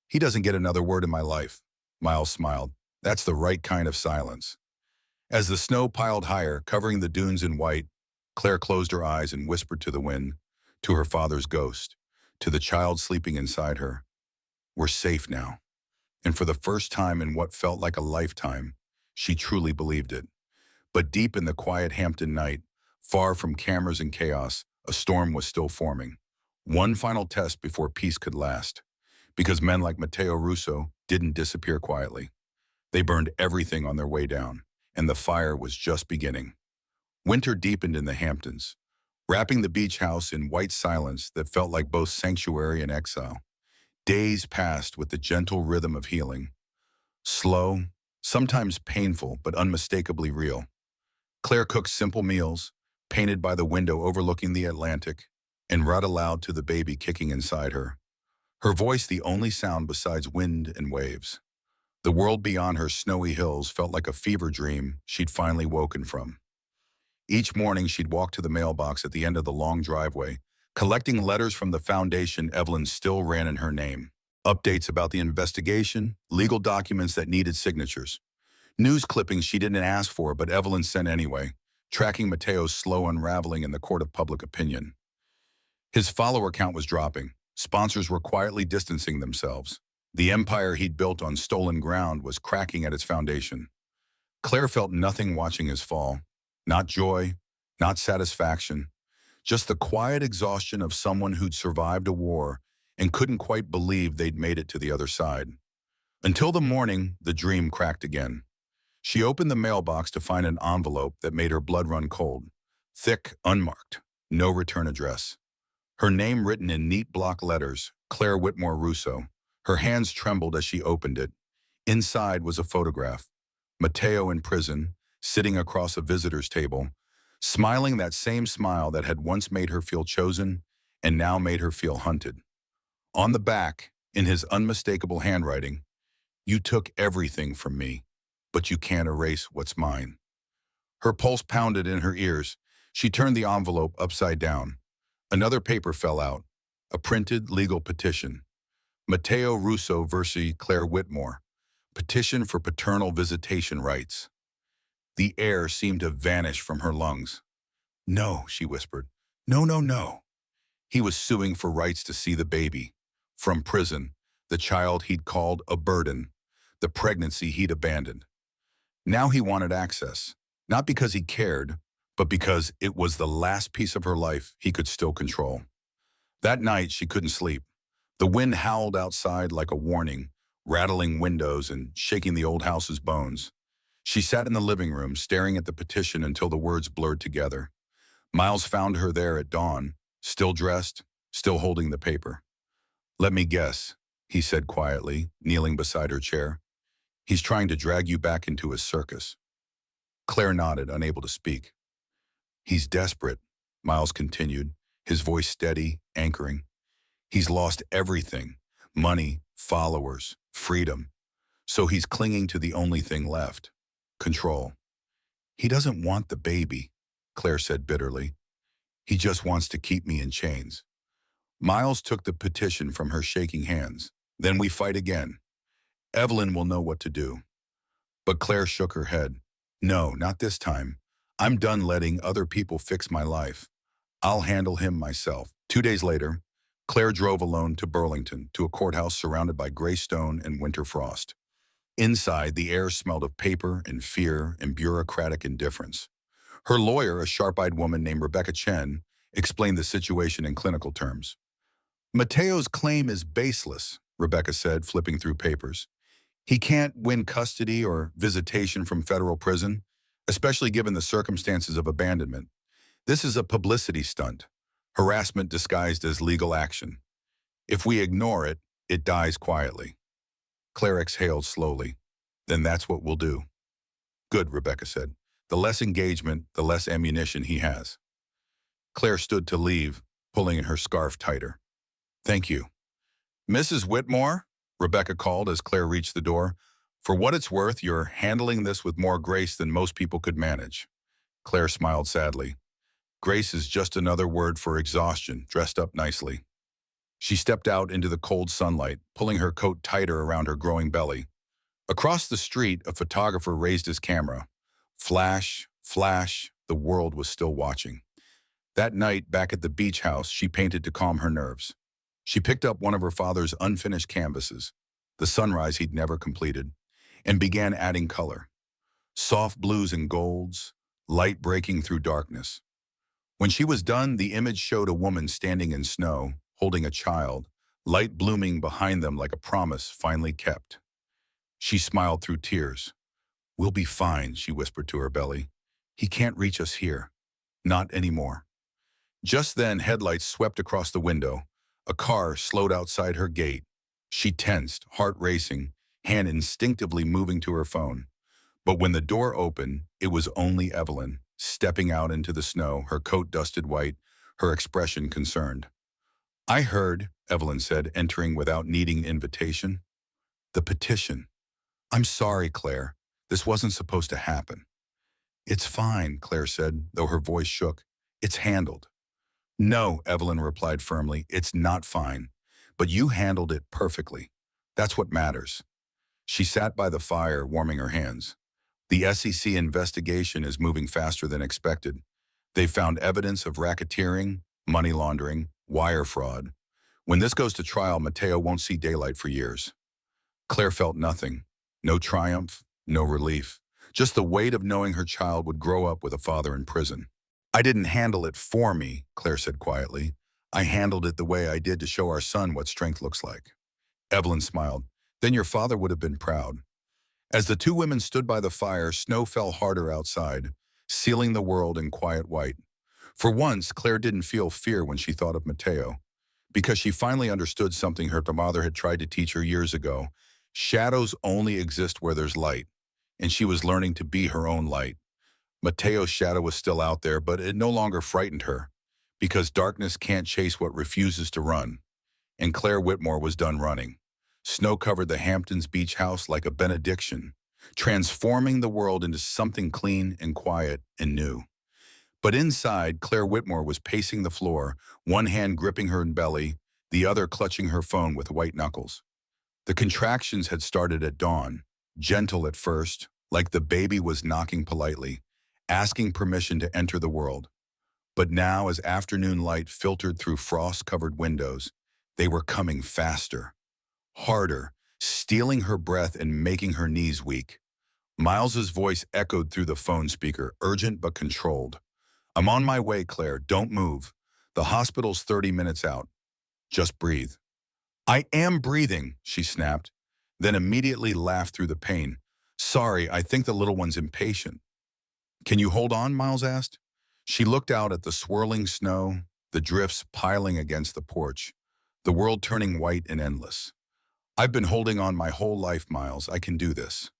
He doesn't get another word in my life. Miles smiled. That's the right kind of silence. As the snow piled higher, covering the dunes in white, Claire closed her eyes and whispered to the wind, to her father's ghost, to the child sleeping inside her. We're safe now. And for the first time in what felt like a lifetime, she truly believed it. But deep in the quiet Hampton night, far from cameras and chaos, a storm was still forming. One final test before peace could last. Because men like Matteo Russo didn't disappear quietly. They burned everything on their way down, and the fire was just beginning. Winter deepened in the Hamptons, wrapping the beach house in white silence that felt like both sanctuary and exile. Days passed with the gentle rhythm of healing. Slow, sometimes painful, but unmistakably real. Claire cooked simple meals, painted by the window overlooking the Atlantic, and read aloud to the baby kicking inside her. Her voice the only sound besides wind and waves. The world beyond her snowy hills felt like a fever dream she'd finally woken from. Each morning she'd walk to the mailbox at the end of the long driveway, collecting letters from the foundation Evelyn still ran in her name. Updates about the investigation, legal documents that needed signatures. News clippings she didn't ask for but Evelyn sent anyway, tracking Mateo's slow unraveling in the court of public opinion. His follower count was dropping. Sponsors were quietly distancing themselves. The empire he'd built on stolen ground was cracking at its foundation. Claire felt nothing watching his fall. Not joy, not satisfaction, just the quiet exhaustion of someone who'd survived a war and couldn't quite believe they'd made it to the other side. Until the morning, the dream cracked again. She opened the mailbox to find an envelope that made her blood run cold. Thick, unmarked, no return address. Her name written in neat block letters, Claire Whitmore Russo. Her hands trembled as she opened it. Inside was a photograph. Mateo in prison, sitting across a visitor's table, smiling that same smile that had once made her feel chosen and now made her feel hunted. On the back, in his unmistakable handwriting, you took everything from me, but you can't erase what's mine. Her pulse pounded in her ears. She turned the envelope upside down. Another paper fell out, a printed legal petition. Matteo Russo versus Claire Whitmore, petition for paternal visitation rights. The air seemed to vanish from her lungs. No, she whispered. No, no, no. He was suing for rights to see the baby. From prison, the child he'd called a burden, the pregnancy he'd abandoned. Now he wanted access, not because he cared, but because it was the last piece of her life he could still control. That night, she couldn't sleep. The wind howled outside like a warning, rattling windows and shaking the old house's bones. She sat in the living room, staring at the petition until the words blurred together. Miles found her there at dawn, still dressed, still holding the paper. Let me guess, he said quietly, kneeling beside her chair. He's trying to drag you back into his circus. Claire nodded, unable to speak. He's desperate, Miles continued, his voice steady, anchoring. He's lost everything, money, followers, freedom. So he's clinging to the only thing left, control. He doesn't want the baby, Claire said bitterly. He just wants to keep me in chains. Miles took the petition from her shaking hands. Then we fight again. Evelyn will know what to do. But Claire shook her head. No, not this time. I'm done letting other people fix my life. I'll handle him myself. 2 days later, Claire drove alone to Burlington, to a courthouse surrounded by gray stone and winter frost. Inside, the air smelled of paper and fear and bureaucratic indifference. Her lawyer, a sharp-eyed woman named Rebecca Chen, explained the situation in clinical terms. Mateo's claim is baseless, Rebecca said, flipping through papers. He can't win custody or visitation from federal prison, especially given the circumstances of abandonment. This is a publicity stunt, harassment disguised as legal action. If we ignore it, it dies quietly. Claire exhaled slowly. Then that's what we'll do. Good, Rebecca said. The less engagement, the less ammunition he has. Claire stood to leave, pulling her scarf tighter. Thank you. Mrs. Whitmore? Rebecca called as Claire reached the door. For what it's worth, you're handling this with more grace than most people could manage. Claire smiled sadly. Grace is just another word for exhaustion, dressed up nicely. She stepped out into the cold sunlight, pulling her coat tighter around her growing belly. Across the street, a photographer raised his camera. Flash, flash, the world was still watching. That night, back at the beach house, she painted to calm her nerves. She picked up one of her father's unfinished canvases, the sunrise he'd never completed, and began adding color. Soft blues and golds, light breaking through darkness. When she was done, the image showed a woman standing in snow, holding a child, light blooming behind them like a promise finally kept. She smiled through tears. We'll be fine, she whispered to her belly. He can't reach us here. Not anymore. Just then, headlights swept across the window. A car slowed outside her gate. She tensed, heart racing, hand instinctively moving to her phone. But when the door opened, it was only Evelyn, stepping out into the snow, her coat dusted white, her expression concerned. I heard, Evelyn said, entering without needing invitation. The petition. I'm sorry, Claire. This wasn't supposed to happen. It's fine, Claire said, though her voice shook. It's handled. No, Evelyn replied firmly, it's not fine. But you handled it perfectly. That's what matters. She sat by the fire, warming her hands. The SEC investigation is moving faster than expected. They've found evidence of racketeering, money laundering, wire fraud. When this goes to trial, Mateo won't see daylight for years. Claire felt nothing. No triumph, no relief. Just the weight of knowing her child would grow up with a father in prison. I didn't handle it for me, Claire said quietly. I handled it the way I did to show our son what strength looks like. Evelyn smiled. Then your father would have been proud. As the two women stood by the fire, snow fell harder outside, sealing the world in quiet white. For once, Claire didn't feel fear when she thought of Mateo, because she finally understood something her father had tried to teach her years ago. Shadows only exist where there's light, and she was learning to be her own light. Mateo's shadow was still out there, but it no longer frightened her, because darkness can't chase what refuses to run. And Claire Whitmore was done running. Snow covered the Hamptons beach house like a benediction, transforming the world into something clean and quiet and new. But inside, Claire Whitmore was pacing the floor, one hand gripping her belly, the other clutching her phone with white knuckles. The contractions had started at dawn, gentle at first, like the baby was knocking politely, asking permission to enter the world. But now, as afternoon light filtered through frost-covered windows, they were coming faster, harder, stealing her breath and making her knees weak. Miles's voice echoed through the phone speaker, urgent but controlled. I'm on my way, Claire. Don't move. The hospital's 30 minutes out. Just breathe. I am breathing, she snapped, then immediately laughed through the pain. Sorry, I think the little one's impatient. Can you hold on, Miles asked. She looked out at the swirling snow, the drifts piling against the porch, the world turning white and endless. I've been holding on my whole life, Miles. I can do this.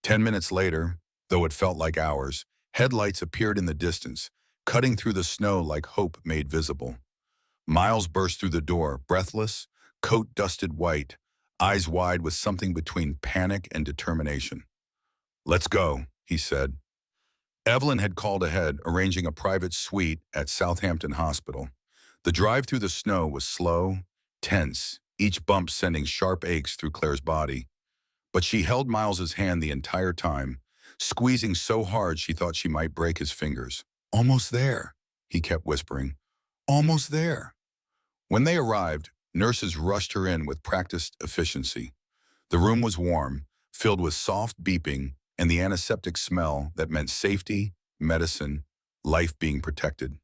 10 minutes later, though it felt like hours, headlights appeared in the distance, cutting through the snow like hope made visible. Miles burst through the door, breathless, coat dusted white, eyes wide with something between panic and determination. Let's go, he said. Evelyn had called ahead, arranging a private suite at Southampton Hospital. The drive through the snow was slow, tense, each bump sending sharp aches through Claire's body. But she held Miles's hand the entire time, squeezing so hard she thought she might break his fingers. Almost there, he kept whispering. Almost there. When they arrived, nurses rushed her in with practiced efficiency. The room was warm, filled with soft beeping and the antiseptic smell that meant safety, medicine, life being protected.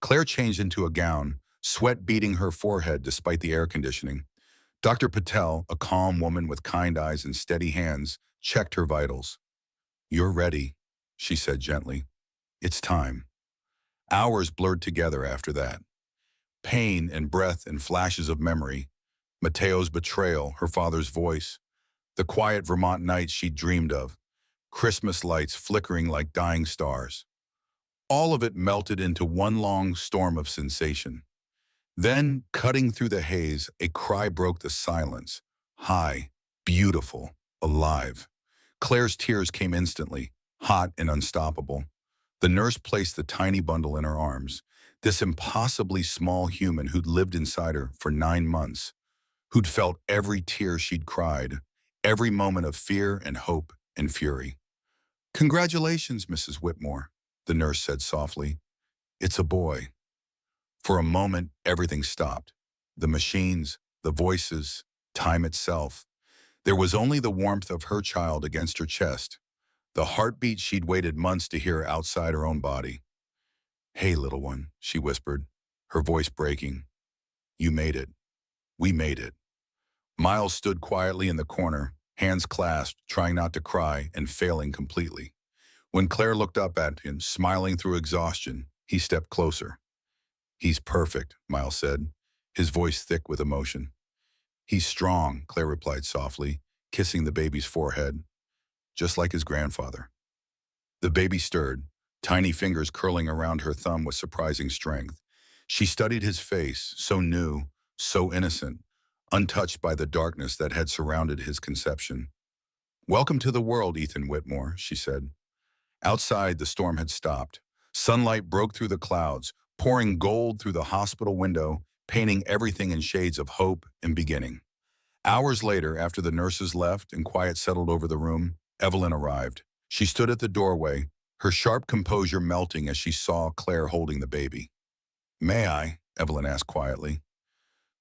Claire changed into a gown, sweat beading her forehead despite the air conditioning. Dr. Patel, a calm woman with kind eyes and steady hands, checked her vitals. "You're ready," she said gently. "It's time." Hours blurred together after that. Pain and breath and flashes of memory. Mateo's betrayal, her father's voice, the quiet Vermont nights she'd dreamed of, Christmas lights flickering like dying stars. All of it melted into one long storm of sensation. Then, cutting through the haze, a cry broke the silence. High, beautiful, alive. Claire's tears came instantly, hot and unstoppable. The nurse placed the tiny bundle in her arms, this impossibly small human who'd lived inside her for 9 months, who'd felt every tear she'd cried, every moment of fear and hope and fury. "Congratulations, Mrs. Whitmore," the nurse said softly. "It's a boy." For a moment, everything stopped. The machines, the voices, time itself. There was only the warmth of her child against her chest, the heartbeat she'd waited months to hear outside her own body. "Hey, little one," she whispered, her voice breaking. "You made it. We made it." Miles stood quietly in the corner, hands clasped, trying not to cry and failing completely. When Claire looked up at him, smiling through exhaustion, he stepped closer. "He's perfect," Miles said, his voice thick with emotion. "He's strong," Claire replied softly, kissing the baby's forehead, "just like his grandfather." The baby stirred, tiny fingers curling around her thumb with surprising strength. She studied his face, so new, so innocent, untouched by the darkness that had surrounded his conception. "Welcome to the world, Ethan Whitmore," she said. Outside, the storm had stopped. Sunlight broke through the clouds, pouring gold through the hospital window, painting everything in shades of hope and beginning. Hours later, after the nurses left and quiet settled over the room, Evelyn arrived. She stood at the doorway, her sharp composure melting as she saw Claire holding the baby. "May I?" Evelyn asked quietly.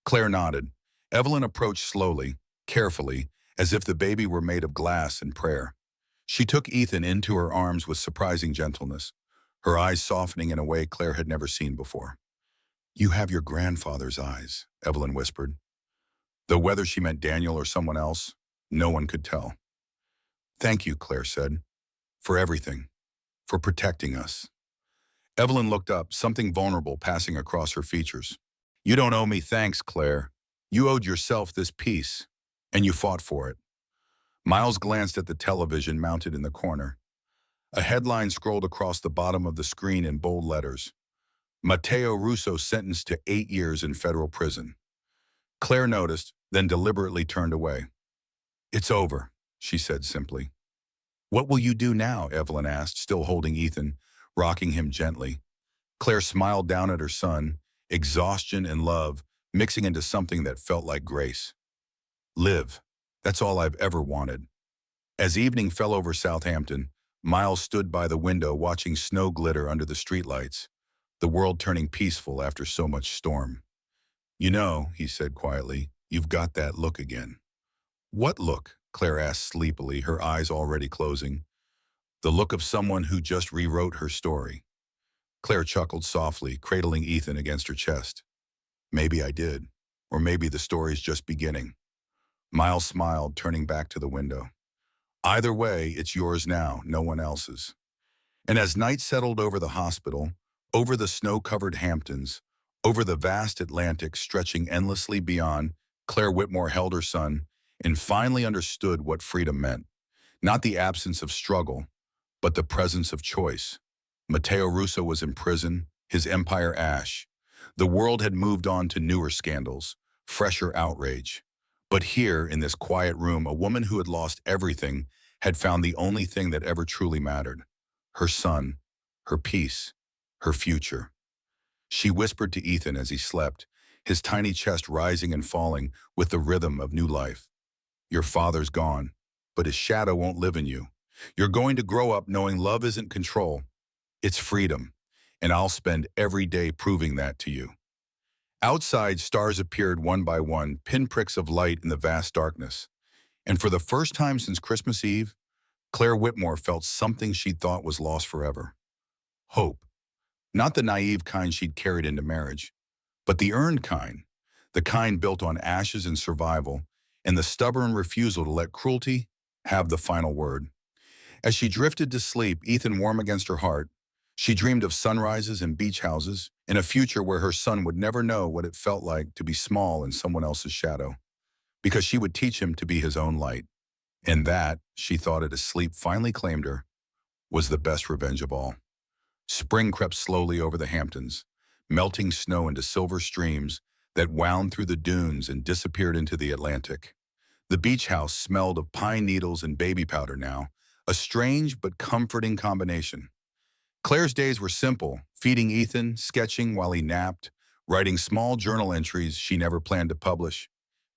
Claire nodded. Evelyn approached slowly, carefully, as if the baby were made of glass and prayer. She took Ethan into her arms with surprising gentleness, her eyes softening in a way Claire had never seen before. "You have your grandfather's eyes," Evelyn whispered. Though whether she meant Daniel or someone else, no one could tell. "Thank you," Claire said, "for everything, for protecting us." Evelyn looked up, something vulnerable passing across her features. "You don't owe me thanks, Claire. You owed yourself this peace, and you fought for it." Miles glanced at the television mounted in the corner. A headline scrolled across the bottom of the screen in bold letters. "Matteo Russo sentenced to 8 years in federal prison." Claire noticed, then deliberately turned away. "It's over," she said simply. "What will you do now?" Evelyn asked, still holding Ethan, rocking him gently. Claire smiled down at her son, exhaustion and love mixing into something that felt like grace. "Live. That's all I've ever wanted." As evening fell over Southampton, Miles stood by the window watching snow glitter under the streetlights, the world turning peaceful after so much storm. "You know," he said quietly, "you've got that look again." "What look?" Claire asked sleepily, her eyes already closing. "The look of someone who just rewrote her story." Claire chuckled softly, cradling Ethan against her chest. "Maybe I did, or maybe the story's just beginning." Miles smiled, turning back to the window. "Either way, it's yours now, no one else's." And as night settled over the hospital, over the snow-covered Hamptons, over the vast Atlantic stretching endlessly beyond, Claire Whitmore held her son and finally understood what freedom meant. Not the absence of struggle, but the presence of choice. Matteo Russo was in prison, his empire ash. The world had moved on to newer scandals, fresher outrage. But here, in this quiet room, a woman who had lost everything had found the only thing that ever truly mattered. Her son, her peace, her future. She whispered to Ethan as he slept, his tiny chest rising and falling with the rhythm of new life. "Your father's gone. but his shadow won't live in you. You're going to grow up knowing love isn't control, it's freedom. And I'll spend every day proving that to you. Outside, stars appeared one by one, pinpricks of light in the vast darkness. And for the first time since Christmas Eve, Claire Whitmore felt something she'd thought was lost forever. Hope. Not the naive kind she'd carried into marriage, but the earned kind, the kind built on ashes and survival, and the stubborn refusal to let cruelty have the final word. As she drifted to sleep, Ethan warm against her heart, she dreamed of sunrises and beach houses, in a future where her son would never know what it felt like to be small in someone else's shadow, because she would teach him to be his own light. And that, she thought it as sleep finally claimed her, was the best revenge of all. Spring crept slowly over the Hamptons, melting snow into silver streams that wound through the dunes and disappeared into the Atlantic. The beach house smelled of pine needles and baby powder now, a strange but comforting combination. Claire's days were simple, feeding Ethan, sketching while he napped, writing small journal entries she never planned to publish.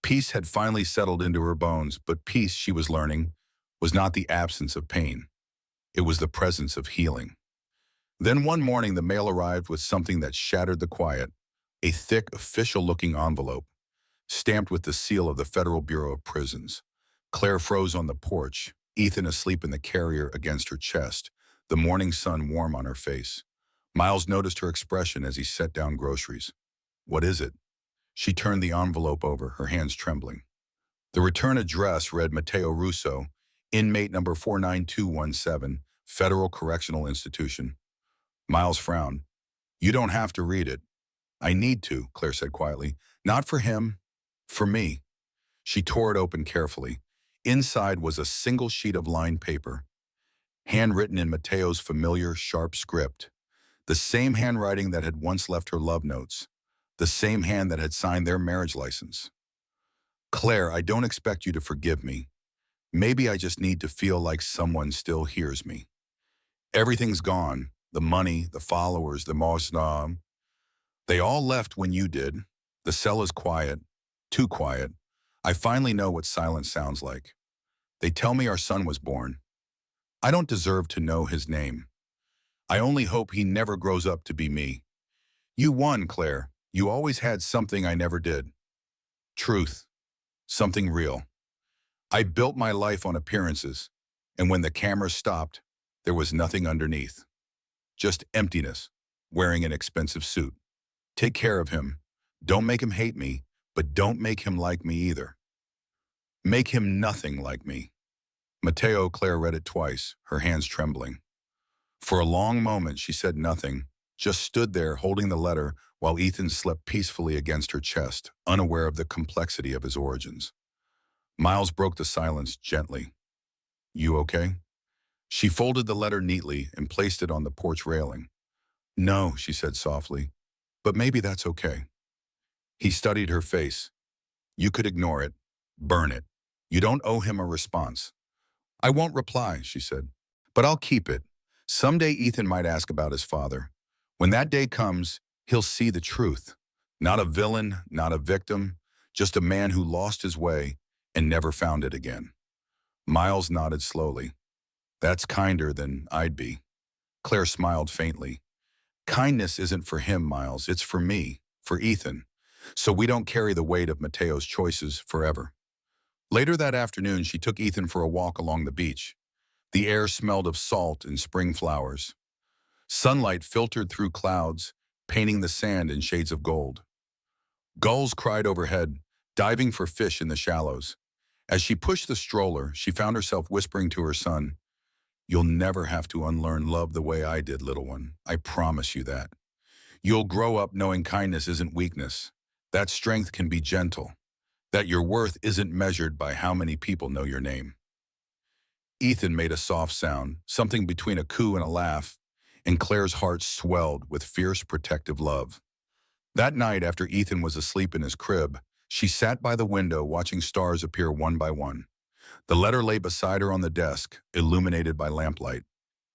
Peace had finally settled into her bones, but peace, she was learning, was not the absence of pain. It was the presence of healing. Then one morning the mail arrived with something that shattered the quiet, a thick, official-looking envelope, stamped with the seal of the Federal Bureau of Prisons. Claire froze on the porch, Ethan asleep in the carrier against her chest, the morning sun warm on her face. Miles noticed her expression as he set down groceries. "What is it?" She turned the envelope over, her hands trembling. The return address read Matteo Russo, inmate number 49217, Federal Correctional Institution. Miles frowned. "You don't have to read it." "I need to," Claire said quietly. "Not for him, for me." She tore it open carefully. Inside was a single sheet of lined paper, handwritten in Matteo's familiar, sharp script, the same handwriting that had once left her love notes, the same hand that had signed their marriage license. "Claire, I don't expect you to forgive me. Maybe I just need to feel like someone still hears me. Everything's gone, the money, the followers, the mosnam. They all left when you did. The cell is quiet, too quiet. I finally know what silence sounds like. They tell me our son was born. I don't deserve to know his name. I only hope he never grows up to be me. You won, Claire. You always had something I never did. Truth. Something real. I built my life on appearances, and when the camera stopped, there was nothing underneath. Just emptiness, wearing an expensive suit. Take care of him. Don't make him hate me, but don't make him like me either. Make him nothing like me." Matteo, Claire read it twice, her hands trembling. For a long moment, she said nothing, just stood there holding the letter while Ethan slept peacefully against her chest, unaware of the complexity of his origins. Miles broke the silence gently. "You okay?" She folded the letter neatly and placed it on the porch railing. "No," she said softly, "but maybe that's okay." He studied her face. "You could ignore it, burn it. You don't owe him a response." "I won't reply," she said, "but I'll keep it. Someday Ethan might ask about his father. When that day comes, he'll see the truth. Not a villain, not a victim, just a man who lost his way and never found it again." Miles nodded slowly. "That's kinder than I'd be." Claire smiled faintly. "Kindness isn't for him, Miles. It's for me, for Ethan. So we don't carry the weight of Matteo's choices forever." Later that afternoon, she took Ethan for a walk along the beach. The air smelled of salt and spring flowers. Sunlight filtered through clouds, painting the sand in shades of gold. Gulls cried overhead, diving for fish in the shallows. As she pushed the stroller, she found herself whispering to her son, "You'll never have to unlearn love the way I did, little one. I promise you that. You'll grow up knowing kindness isn't weakness, that strength can be gentle, that your worth isn't measured by how many people know your name." Ethan made a soft sound, something between a coo and a laugh, and Claire's heart swelled with fierce protective love. That night, after Ethan was asleep in his crib, she sat by the window watching stars appear one by one. The letter lay beside her on the desk, illuminated by lamplight.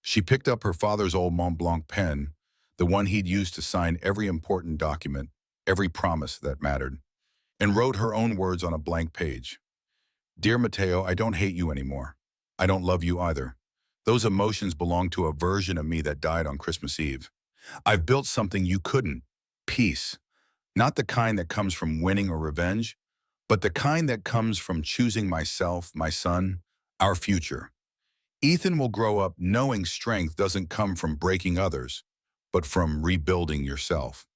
She picked up her father's old Mont Blanc pen, the one he'd used to sign every important document, every promise that mattered, and wrote her own words on a blank page. "Dear Matteo, I don't hate you anymore. I don't love you either. Those emotions belong to a version of me that died on Christmas Eve. I've built something you couldn't. Peace. Not the kind that comes from winning or revenge, but the kind that comes from choosing myself, my son, our future. Ethan will grow up knowing strength doesn't come from breaking others, but from rebuilding yourself.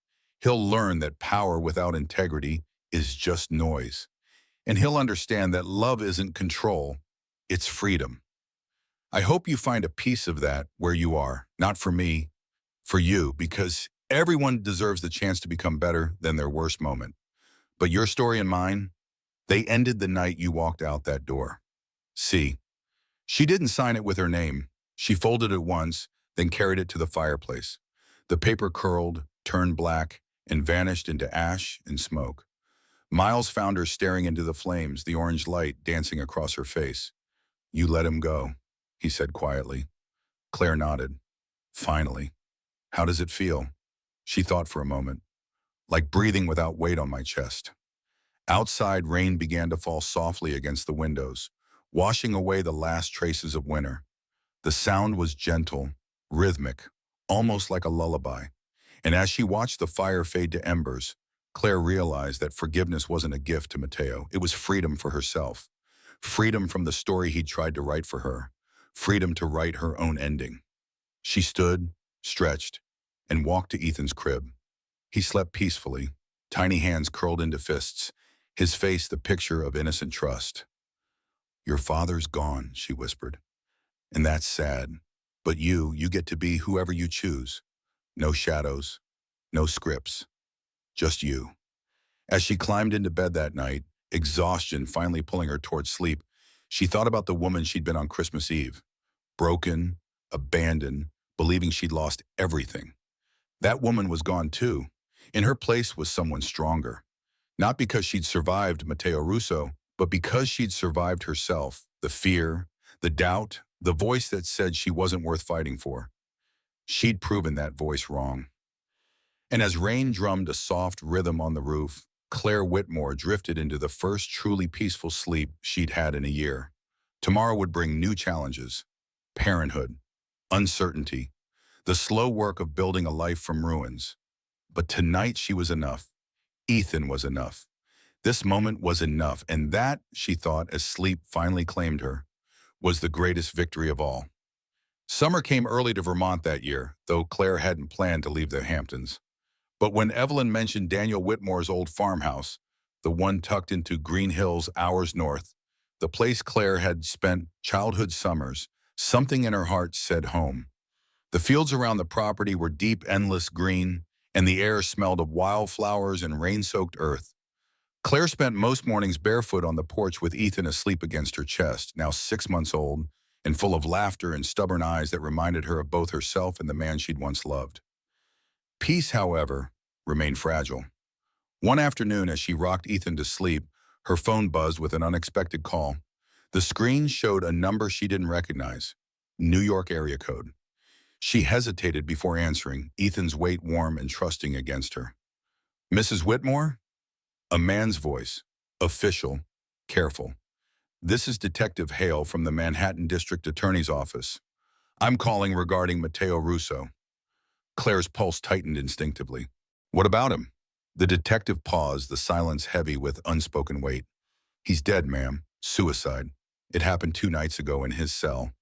He'll learn that power without integrity is just noise. And he'll understand that love isn't control, it's freedom. I hope you find a piece of that where you are, not for me, for you, because everyone deserves the chance to become better than their worst moment. But your story and mine, they ended the night you walked out that door. See, she didn't sign it with her name. She folded it once, then carried it to the fireplace. The paper curled, turned black, and vanished into ash and smoke. Miles found her staring into the flames, the orange light dancing across her face. You let him go, he said quietly. Claire nodded. Finally. How does it feel? She thought for a moment. Like breathing without weight on my chest. Outside, rain began to fall softly against the windows, washing away the last traces of winter. The sound was gentle, rhythmic, almost like a lullaby. And as she watched the fire fade to embers, Claire realized that forgiveness wasn't a gift to Mateo. It was freedom for herself. Freedom from the story he'd tried to write for her. Freedom to write her own ending. She stood, stretched, and walked to Ethan's crib. He slept peacefully, tiny hands curled into fists, his face the picture of innocent trust. Your father's gone, she whispered. And that's sad. But you get to be whoever you choose. No shadows, no scripts, just you. As she climbed into bed that night, exhaustion finally pulling her towards sleep, she thought about the woman she'd been on Christmas Eve. Broken, abandoned, believing she'd lost everything. That woman was gone too. In her place was someone stronger. Not because she'd survived Matteo Russo, but because she'd survived herself, the fear, the doubt, the voice that said she wasn't worth fighting for. She'd proven that voice wrong. And as rain drummed a soft rhythm on the roof, Claire Whitmore drifted into the first truly peaceful sleep she'd had in a year. Tomorrow would bring new challenges. Parenthood, uncertainty, the slow work of building a life from ruins. But tonight she was enough. Ethan was enough. This moment was enough, and that, she thought as sleep finally claimed her, was the greatest victory of all. Summer came early to Vermont that year, though Claire hadn't planned to leave the Hamptons. But when Evelyn mentioned Daniel Whitmore's old farmhouse, the one tucked into Green Hills hours north, the place Claire had spent childhood summers, something in her heart said home. The fields around the property were deep, endless green, and the air smelled of wildflowers and rain-soaked earth. Claire spent most mornings barefoot on the porch with Ethan asleep against her chest, now 6 months old, and full of laughter and stubborn eyes that reminded her of both herself and the man she'd once loved. Peace, however, remained fragile. One afternoon, as she rocked Ethan to sleep, her phone buzzed with an unexpected call. The screen showed a number she didn't recognize, New York area code. She hesitated before answering, Ethan's weight warm and trusting against her. Mrs. Whitmore? A man's voice, official, careful. This is Detective Hale from the Manhattan District Attorney's Office. I'm calling regarding Matteo Russo. Claire's pulse tightened instinctively. What about him? The detective paused, the silence heavy with unspoken weight. He's dead, ma'am. Suicide. It happened 2 nights ago in his cell.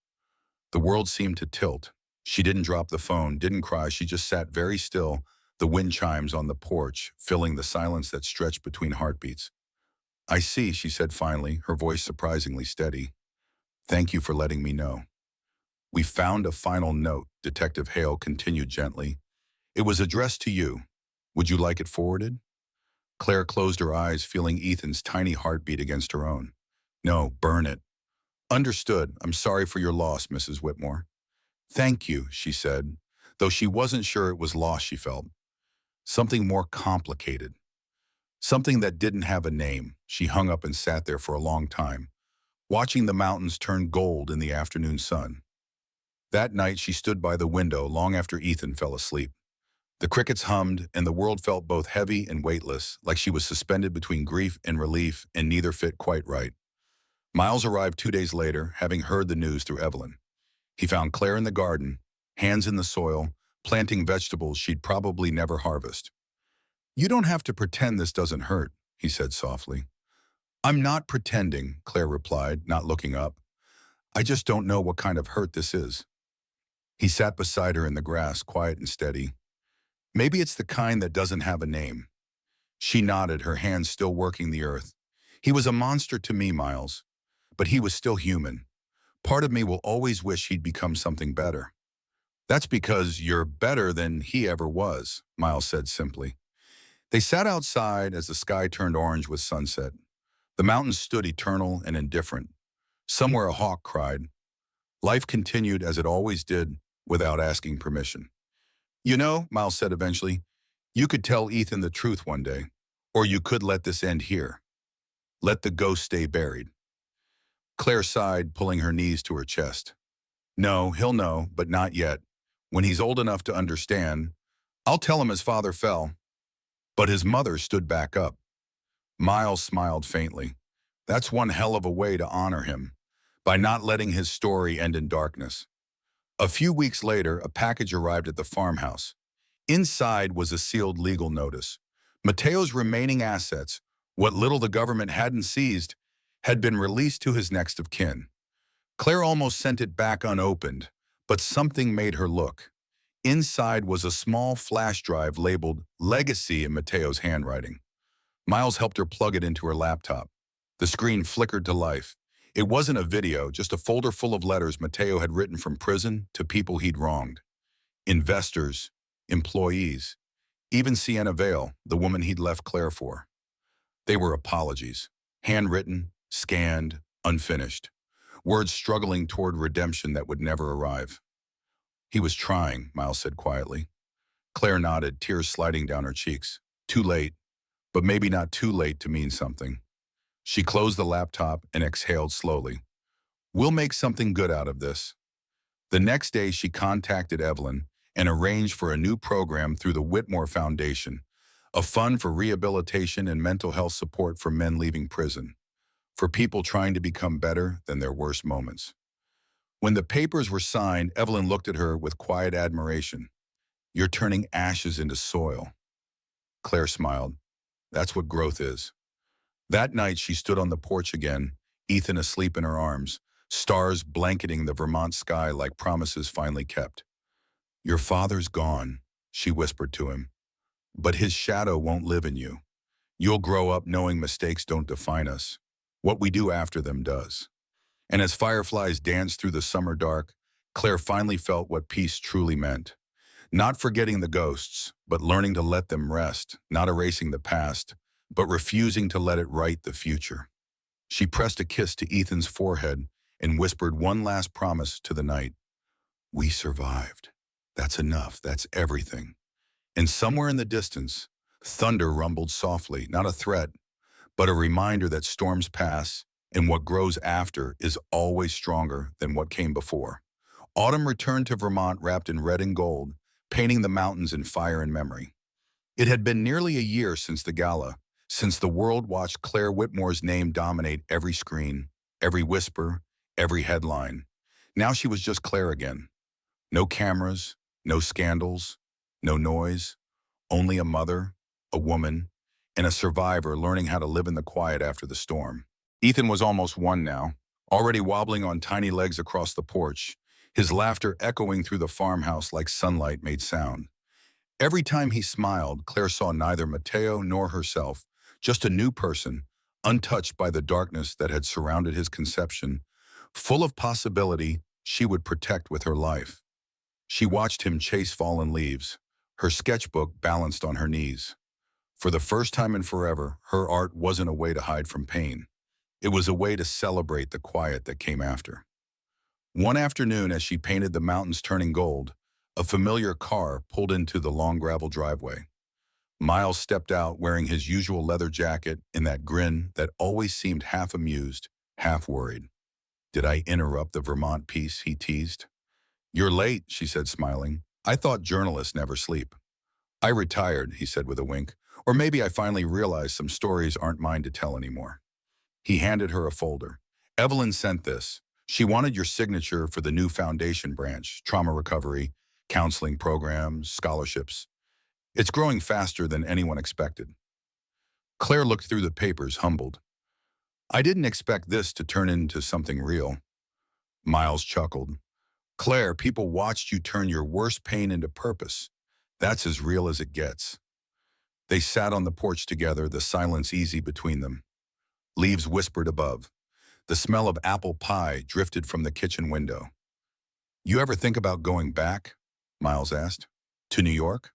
The world seemed to tilt. She didn't drop the phone, didn't cry, she just sat very still, the wind chimes on the porch, filling the silence that stretched between heartbeats. I see, she said finally, her voice surprisingly steady. Thank you for letting me know. We found a final note, Detective Hale continued gently. It was addressed to you. Would you like it forwarded? Claire closed her eyes, feeling Ethan's tiny heartbeat against her own. No, burn it. Understood. I'm sorry for your loss, Mrs. Whitmore. Thank you, she said, though she wasn't sure it was loss she felt. Something more complicated. Something that didn't have a name. She hung up and sat there for a long time, watching the mountains turn gold in the afternoon sun. That night she stood by the window long after Ethan fell asleep. The crickets hummed, and the world felt both heavy and weightless, like she was suspended between grief and relief, and neither fit quite right. Miles arrived 2 days later, having heard the news through Evelyn. He found Claire in the garden, hands in the soil, planting vegetables she'd probably never harvest. "You don't have to pretend this doesn't hurt," he said softly. "I'm not pretending," Claire replied, not looking up. "I just don't know what kind of hurt this is." He sat beside her in the grass, quiet and steady. "Maybe it's the kind that doesn't have a name." She nodded, her hands still working the earth. "He was a monster to me, Miles, but he was still human. Part of me will always wish he'd become something better." "That's because you're better than he ever was," Miles said simply. They sat outside as the sky turned orange with sunset. The mountains stood eternal and indifferent. Somewhere a hawk cried. Life continued as it always did, without asking permission. "You know," Miles said eventually, "you could tell Ethan the truth one day. Or you could let this end here. Let the ghost stay buried." Claire sighed, pulling her knees to her chest. "No, he'll know, but not yet. When he's old enough to understand, I'll tell him his father fell." But his mother stood back up. Miles smiled faintly. That's one hell of a way to honor him, by not letting his story end in darkness. A few weeks later, a package arrived at the farmhouse. Inside was a sealed legal notice. Mateo's remaining assets, what little the government hadn't seized, had been released to his next of kin. Claire almost sent it back unopened, but something made her look. Inside was a small flash drive labeled Legacy in Mateo's handwriting. Miles helped her plug it into her laptop. The screen flickered to life. It wasn't a video, just a folder full of letters Mateo had written from prison to people he'd wronged. Investors, employees, even Sienna Vale, the woman he'd left Claire for. They were apologies, handwritten, scanned, unfinished. Words struggling toward redemption that would never arrive. "He was trying," Miles said quietly. Claire nodded, tears sliding down her cheeks. Too late, but maybe not too late to mean something. She closed the laptop and exhaled slowly. "We'll make something good out of this." The next day, she contacted Evelyn and arranged for a new program through the Whitmore Foundation, a fund for rehabilitation and mental health support for men leaving prison, for people trying to become better than their worst moments. When the papers were signed, Evelyn looked at her with quiet admiration. "You're turning ashes into soil." Claire smiled. "That's what growth is." That night, she stood on the porch again, Ethan asleep in her arms, stars blanketing the Vermont sky like promises finally kept. "Your father's gone," she whispered to him, "but his shadow won't live in you. You'll grow up knowing mistakes don't define us. What we do after them does." And as fireflies danced through the summer dark, Claire finally felt what peace truly meant. Not forgetting the ghosts, but learning to let them rest, not erasing the past, but refusing to let it write the future. She pressed a kiss to Ethan's forehead and whispered one last promise to the night. "We survived. That's enough. That's everything." And somewhere in the distance, thunder rumbled softly, not a threat, but a reminder that storms pass, and what grows after is always stronger than what came before. Autumn returned to Vermont wrapped in red and gold, painting the mountains in fire and memory. It had been nearly a year since the gala, since the world watched Claire Whitmore's name dominate every screen, every whisper, every headline. Now she was just Claire again. No cameras, no scandals, no noise, only a mother, a woman, and a survivor learning how to live in the quiet after the storm. Ethan was almost 1 now, already wobbling on tiny legs across the porch, his laughter echoing through the farmhouse like sunlight made sound. Every time he smiled, Claire saw neither Mateo nor herself, just a new person, untouched by the darkness that had surrounded his conception, full of possibility she would protect with her life. She watched him chase fallen leaves, her sketchbook balanced on her knees. For the first time in forever, her art wasn't a way to hide from pain. It was a way to celebrate the quiet that came after. One afternoon, as she painted the mountains turning gold, a familiar car pulled into the long gravel driveway. Miles stepped out wearing his usual leather jacket and that grin that always seemed half amused, half worried. "Did I interrupt the Vermont piece?" he teased. "You're late," she said, smiling. "I thought journalists never sleep." "I retired," he said with a wink. "Or maybe I finally realized some stories aren't mine to tell anymore." He handed her a folder. Evelyn sent this. She wanted your signature for the new foundation branch, trauma recovery, counseling programs, scholarships. It's growing faster than anyone expected. Claire looked through the papers, humbled. I didn't expect this to turn into something real. Miles chuckled. Claire, people watched you turn your worst pain into purpose. That's as real as it gets. They sat on the porch together, the silence easy between them. Leaves whispered above. The smell of apple pie drifted from the kitchen window. You ever think about going back? Miles asked. To New York?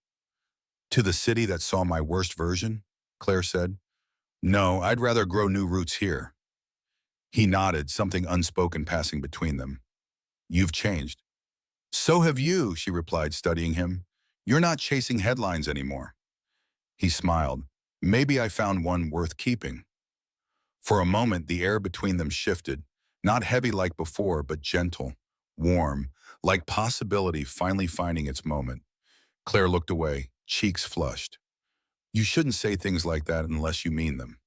To the city that saw my worst version? Claire said. No, I'd rather grow new roots here. He nodded, something unspoken passing between them. You've changed. So have you, she replied, studying him. You're not chasing headlines anymore. He smiled. Maybe I found one worth keeping. For a moment, the air between them shifted, not heavy like before, but gentle, warm, like possibility finally finding its moment. Claire looked away, cheeks flushed. You shouldn't say things like that unless you mean them.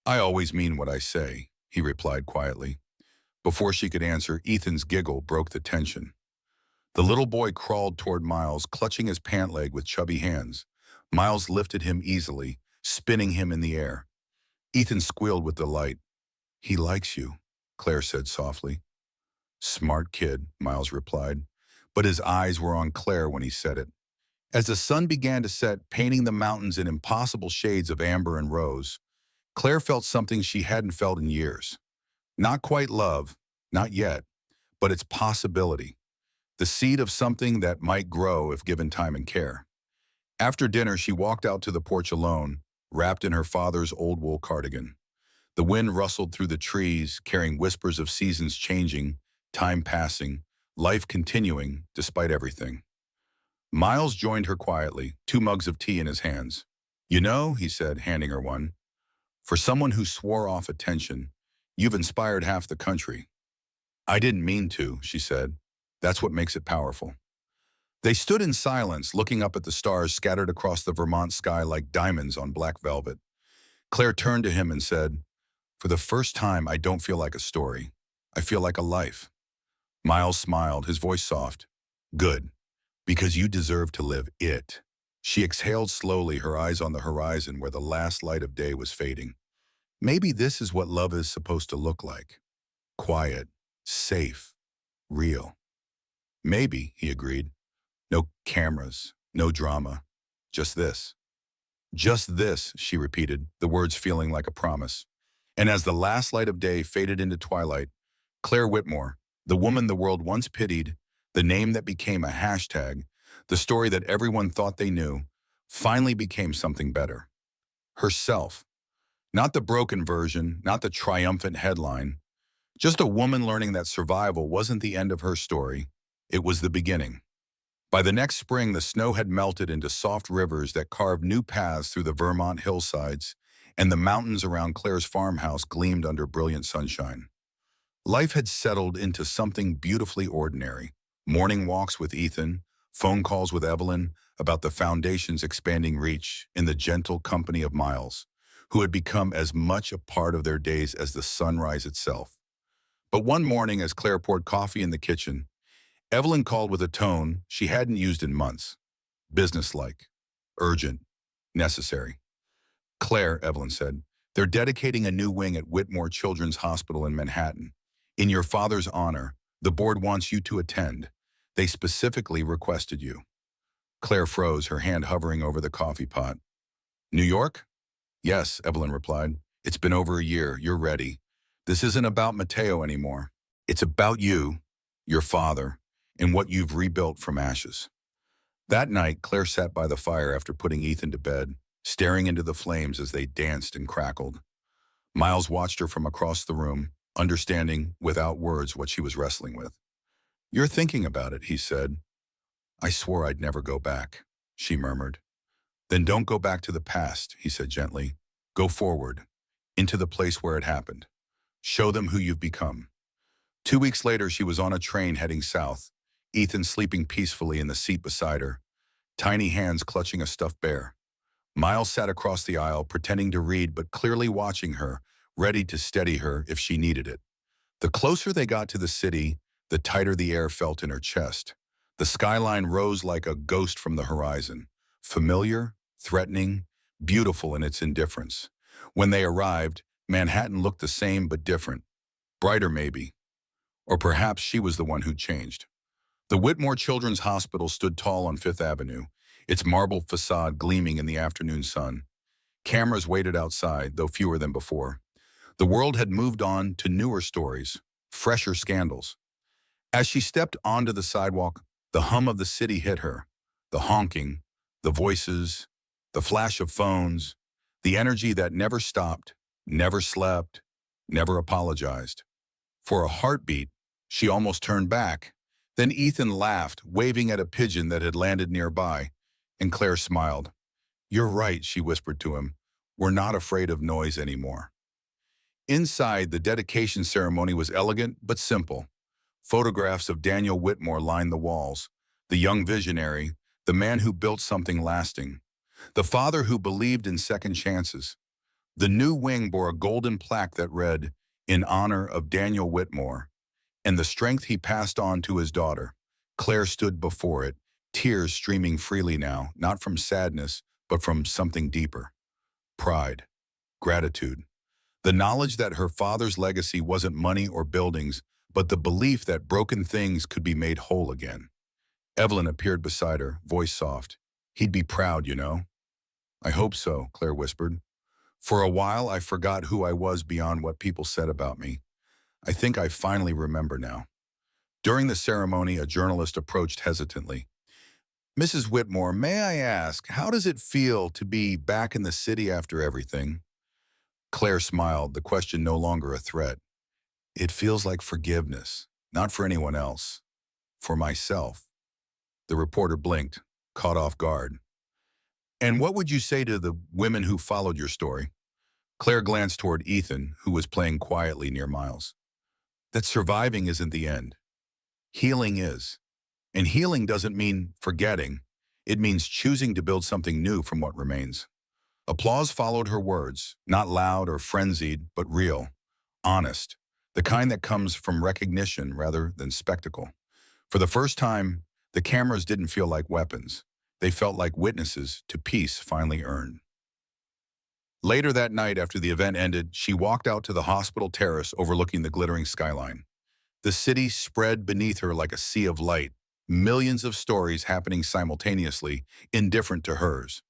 I always mean what I say, he replied quietly. Before she could answer, Ethan's giggle broke the tension. The little boy crawled toward Miles, clutching his pant leg with chubby hands. Miles lifted him easily, spinning him in the air. Ethan squealed with delight. He likes you, Claire said softly. Smart kid, Miles replied, but his eyes were on Claire when he said it. As the sun began to set, painting the mountains in impossible shades of amber and rose, Claire felt something she hadn't felt in years. Not quite love, not yet, but its possibility. The seed of something that might grow if given time and care. After dinner, she walked out to the porch alone, wrapped in her father's old wool cardigan. The wind rustled through the trees, carrying whispers of seasons changing, time passing, life continuing despite everything. Miles joined her quietly, 2 mugs of tea in his hands. You know, he said, handing her one, for someone who swore off attention, you've inspired half the country. I didn't mean to, she said. That's what makes it powerful. They stood in silence, looking up at the stars scattered across the Vermont sky like diamonds on black velvet. Claire turned to him and said, for the first time, I don't feel like a story. I feel like a life. Miles smiled, his voice soft. Good, because you deserve to live it. She exhaled slowly, her eyes on the horizon where the last light of day was fading. Maybe this is what love is supposed to look like. Quiet, safe, real. Maybe, he agreed. No cameras, no drama. Just this. Just this, she repeated, the words feeling like a promise. And as the last light of day faded into twilight, Claire Whitmore, the woman the world once pitied, the name that became a hashtag, the story that everyone thought they knew, finally became something better. Herself. Not the broken version, not the triumphant headline. Just a woman learning that survival wasn't the end of her story. It was the beginning. By the next spring, the snow had melted into soft rivers that carved new paths through the Vermont hillsides, and the mountains around Claire's farmhouse gleamed under brilliant sunshine. Life had settled into something beautifully ordinary. Morning walks with Ethan, phone calls with Evelyn about the foundation's expanding reach, in the gentle company of Miles, who had become as much a part of their days as the sunrise itself. But one morning, as Claire poured coffee in the kitchen, Evelyn called with a tone she hadn't used in months. Businesslike, urgent, necessary. Claire, Evelyn said, they're dedicating a new wing at Whitmore Children's Hospital in Manhattan. In your father's honor, the board wants you to attend. They specifically requested you. Claire froze, her hand hovering over the coffee pot. New York? Yes, Evelyn replied. It's been over a year. You're ready. This isn't about Mateo anymore. It's about you, your father, and what you've rebuilt from ashes. That night, Claire sat by the fire after putting Ethan to bed, staring into the flames as they danced and crackled. Miles watched her from across the room, understanding without words what she was wrestling with. You're thinking about it, he said. I swore I'd never go back, she murmured. Then don't go back to the past, he said gently. Go forward, into the place where it happened. Show them who you've become. 2 weeks later, she was on a train heading south, Ethan sleeping peacefully in the seat beside her, tiny hands clutching a stuffed bear. Miles sat across the aisle, pretending to read but clearly watching her, ready to steady her if she needed it. The closer they got to the city, the tighter the air felt in her chest. The skyline rose like a ghost from the horizon, familiar, threatening, beautiful in its indifference. When they arrived, Manhattan looked the same but different, brighter maybe, or perhaps she was the one who changed. The Whitmore Children's Hospital stood tall on Fifth Avenue, its marble facade gleaming in the afternoon sun. Cameras waited outside, though fewer than before. The world had moved on to newer stories, fresher scandals. As she stepped onto the sidewalk, the hum of the city hit her. The honking, the voices, the flash of phones, the energy that never stopped, never slept, never apologized. For a heartbeat, she almost turned back. Then Ethan laughed, waving at a pigeon that had landed nearby, and Claire smiled. "You're right," she whispered to him. "We're not afraid of noise anymore." Inside, the dedication ceremony was elegant but simple. Photographs of Daniel Whitmore lined the walls. The young visionary, the man who built something lasting. The father who believed in second chances. The new wing bore a golden plaque that read, "In honor of Daniel Whitmore," and the strength he passed on to his daughter. Claire stood before it, tears streaming freely now, not from sadness, but from something deeper. Pride, gratitude. The knowledge that her father's legacy wasn't money or buildings, but the belief that broken things could be made whole again. Evelyn appeared beside her, voice soft. "He'd be proud, you know." "I hope so," Claire whispered. "For a while, I forgot who I was beyond what people said about me. I think I finally remember now." During the ceremony, a journalist approached hesitantly. "Mrs. Whitmore, may I ask, how does it feel to be back in the city after everything?" Claire smiled, the question no longer a threat. "It feels like forgiveness, not for anyone else, for myself." The reporter blinked, caught off guard. "And what would you say to the women who followed your story?" Claire glanced toward Ethan, who was playing quietly near Miles. "That surviving isn't the end. Healing is. And healing doesn't mean forgetting. It means choosing to build something new from what remains." Applause followed her words, not loud or frenzied, but real, honest, the kind that comes from recognition rather than spectacle. For the first time, the cameras didn't feel like weapons. They felt like witnesses to peace finally earned. Later that night, after the event ended, she walked out to the hospital terrace overlooking the glittering skyline. The city spread beneath her like a sea of light, millions of stories happening simultaneously, indifferent to hers.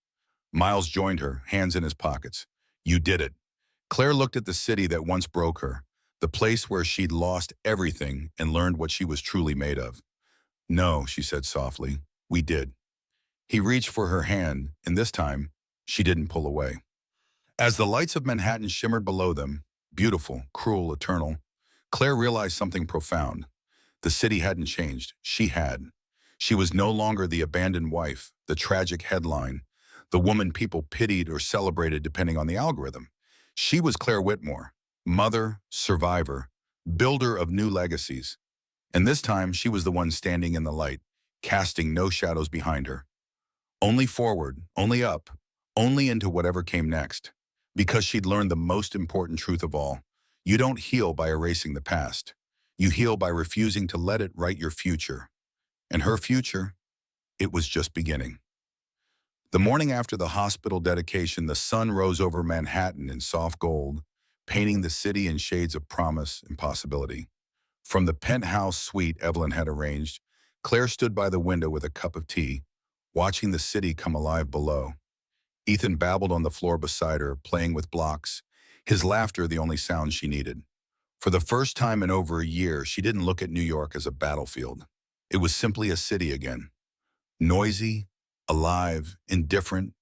Miles joined her, hands in his pockets. "You did it." Claire looked at the city that once broke her, the place where she'd lost everything and learned what she was truly made of. "No," she said softly, "we did." He reached for her hand, and this time, she didn't pull away. As the lights of Manhattan shimmered below them, beautiful, cruel, eternal, Claire realized something profound. The city hadn't changed. She had. She was no longer the abandoned wife, the tragic headline, the woman people pitied or celebrated depending on the algorithm. She was Claire Whitmore, mother, survivor, builder of new legacies. And this time, she was the one standing in the light, casting no shadows behind her. Only forward, only up, only into whatever came next. Because she'd learned the most important truth of all. You don't heal by erasing the past. You heal by refusing to let it write your future. And her future, it was just beginning. The morning after the hospital dedication, the sun rose over Manhattan in soft gold, painting the city in shades of promise and possibility. From the penthouse suite Evelyn had arranged, Claire stood by the window with a cup of tea, watching the city come alive below. Ethan babbled on the floor beside her, playing with blocks, his laughter the only sound she needed. For the first time in over a year, she didn't look at New York as a battlefield. It was simply a city again. Noisy, alive, indifferent,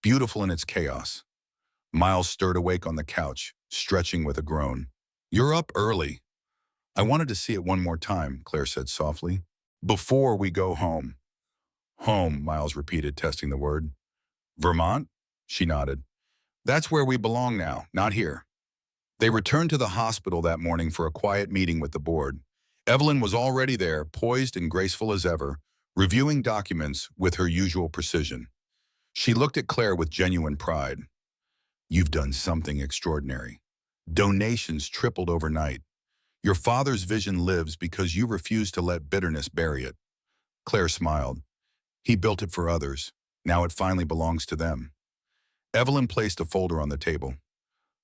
beautiful in its chaos. Miles stirred awake on the couch, stretching with a groan. "You're up early." "I wanted to see it one more time," Claire said softly. "Before we go home." "Home," Miles repeated, testing the word. "Vermont?" She nodded. "That's where we belong now, not here." They returned to the hospital that morning for a quiet meeting with the board. Evelyn was already there, poised and graceful as ever, reviewing documents with her usual precision. She looked at Claire with genuine pride. "You've done something extraordinary. Donations tripled overnight. Your father's vision lives because you refuse to let bitterness bury it. Claire smiled. He built it for others. Now it finally belongs to them. Evelyn placed a folder on the table.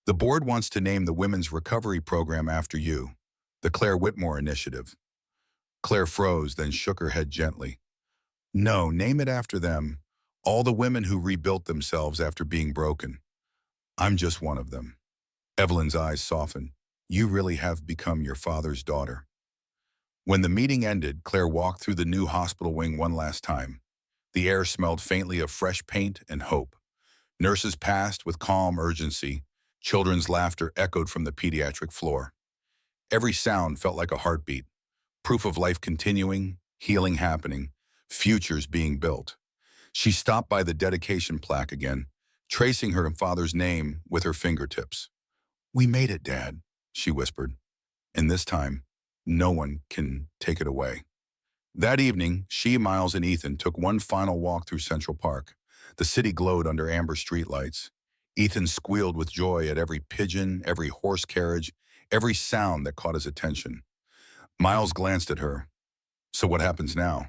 The board wants to name the Women's Recovery Program after you, the Claire Whitmore Initiative. Claire froze, then shook her head gently. No, name it after them. All the women who rebuilt themselves after being broken. I'm just one of them. Evelyn's eyes softened. You really have become your father's daughter. When the meeting ended, Claire walked through the new hospital wing one last time. The air smelled faintly of fresh paint and hope. Nurses passed with calm urgency. Children's laughter echoed from the pediatric floor. Every sound felt like a heartbeat, proof of life continuing, healing happening, futures being built. She stopped by the dedication plaque again, tracing her father's name with her fingertips. We made it, Dad, she whispered. And this time, no one can take it away. That evening, she, Miles, and Ethan took one final walk through Central Park. The city glowed under amber streetlights. Ethan squealed with joy at every pigeon, every horse carriage, every sound that caught his attention. Miles glanced at her. So what happens now?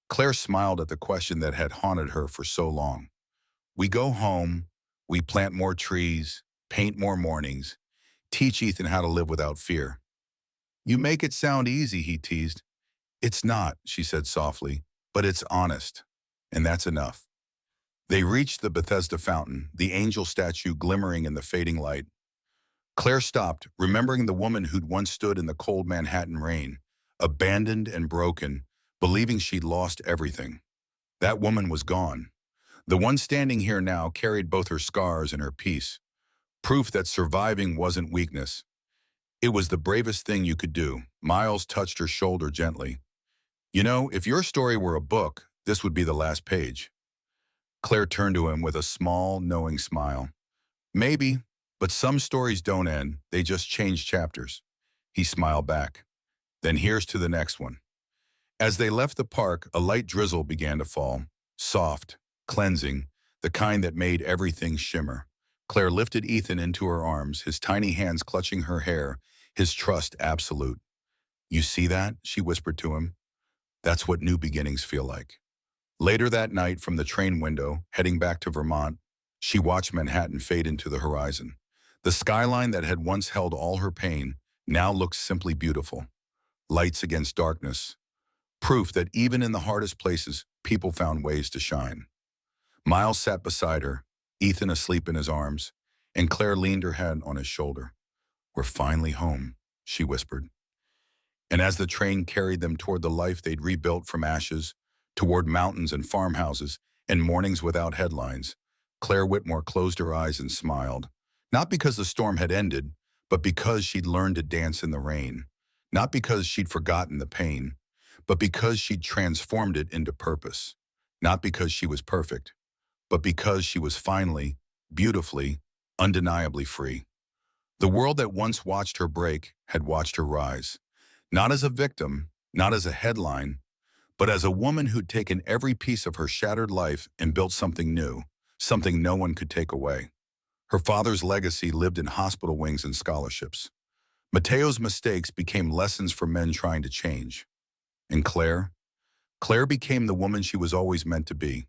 Claire smiled at the question that had haunted her for so long. We go home, we plant more trees, paint more mornings, teach Ethan how to live without fear. You make it sound easy, he teased. It's not, she said softly, but it's honest, and that's enough. They reached the Bethesda fountain, the angel statue glimmering in the fading light. Claire stopped, remembering the woman who'd once stood in the cold Manhattan rain, abandoned and broken, believing she'd lost everything. That woman was gone. The one standing here now carried both her scars and her peace, proof that surviving wasn't weakness. It was the bravest thing you could do. Miles touched her shoulder gently. You know, if your story were a book, this would be the last page. Claire turned to him with a small, knowing smile. Maybe, but some stories don't end, they just change chapters. He smiled back. Then here's to the next one. As they left the park, a light drizzle began to fall, soft, cleansing, the kind that made everything shimmer. Claire lifted Ethan into her arms, his tiny hands clutching her hair, his trust absolute. You see that? She whispered to him. That's what new beginnings feel like. Later that night, from the train window, heading back to Vermont, she watched Manhattan fade into the horizon. The skyline that had once held all her pain now looked simply beautiful. Lights against darkness. Proof that even in the hardest places, people found ways to shine. Miles sat beside her, Ethan asleep in his arms, and Claire leaned her head on his shoulder. We're finally home, she whispered. And as the train carried them toward the life they'd rebuilt from ashes, toward mountains and farmhouses and mornings without headlines, Claire Whitmore closed her eyes and smiled. Not because the storm had ended, but because she'd learned to dance in the rain. Not because she'd forgotten the pain, but because she'd transformed it into purpose. Not because she was perfect, but because she was finally, beautifully, undeniably free. The world that once watched her break had watched her rise. Not as a victim, not as a headline, but as a woman who'd taken every piece of her shattered life and built something new, something no one could take away. Her father's legacy lived in hospital wings and scholarships. Mateo's mistakes became lessons for men trying to change. And Claire? Claire became the woman she was always meant to be.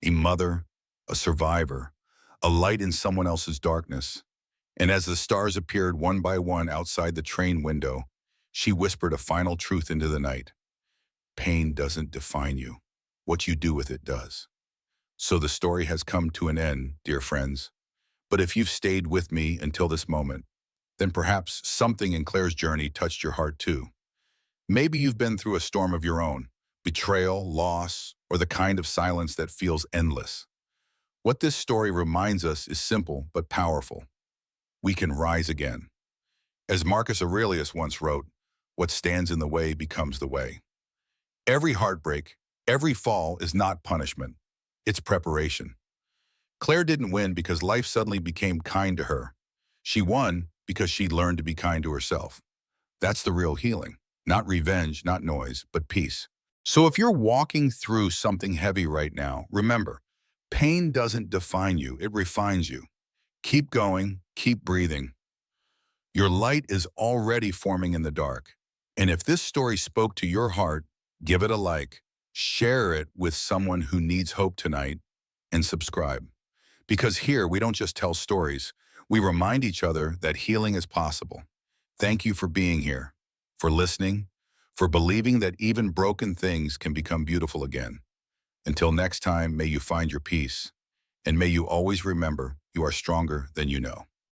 A mother, a survivor, a light in someone else's darkness. And as the stars appeared one by one outside the train window, she whispered a final truth into the night. Pain doesn't define you. What you do with it does. So the story has come to an end, dear friends. But if you've stayed with me until this moment, then perhaps something in Claire's journey touched your heart too. Maybe you've been through a storm of your own, betrayal, loss, or the kind of silence that feels endless. What this story reminds us is simple but powerful. We can rise again. As Marcus Aurelius once wrote, what stands in the way becomes the way. Every heartbreak, every fall is not punishment. It's preparation. Claire didn't win because life suddenly became kind to her. She won because she'd learned to be kind to herself. That's the real healing. Not revenge, not noise, but peace. So if you're walking through something heavy right now, remember, pain doesn't define you, it refines you. Keep going, keep breathing. Your light is already forming in the dark. And if this story spoke to your heart, give it a like, share it with someone who needs hope tonight, and subscribe. Because here, we don't just tell stories, we remind each other that healing is possible. Thank you for being here, for listening, for believing that even broken things can become beautiful again. Until next time, may you find your peace, and may you always remember you are stronger than you know.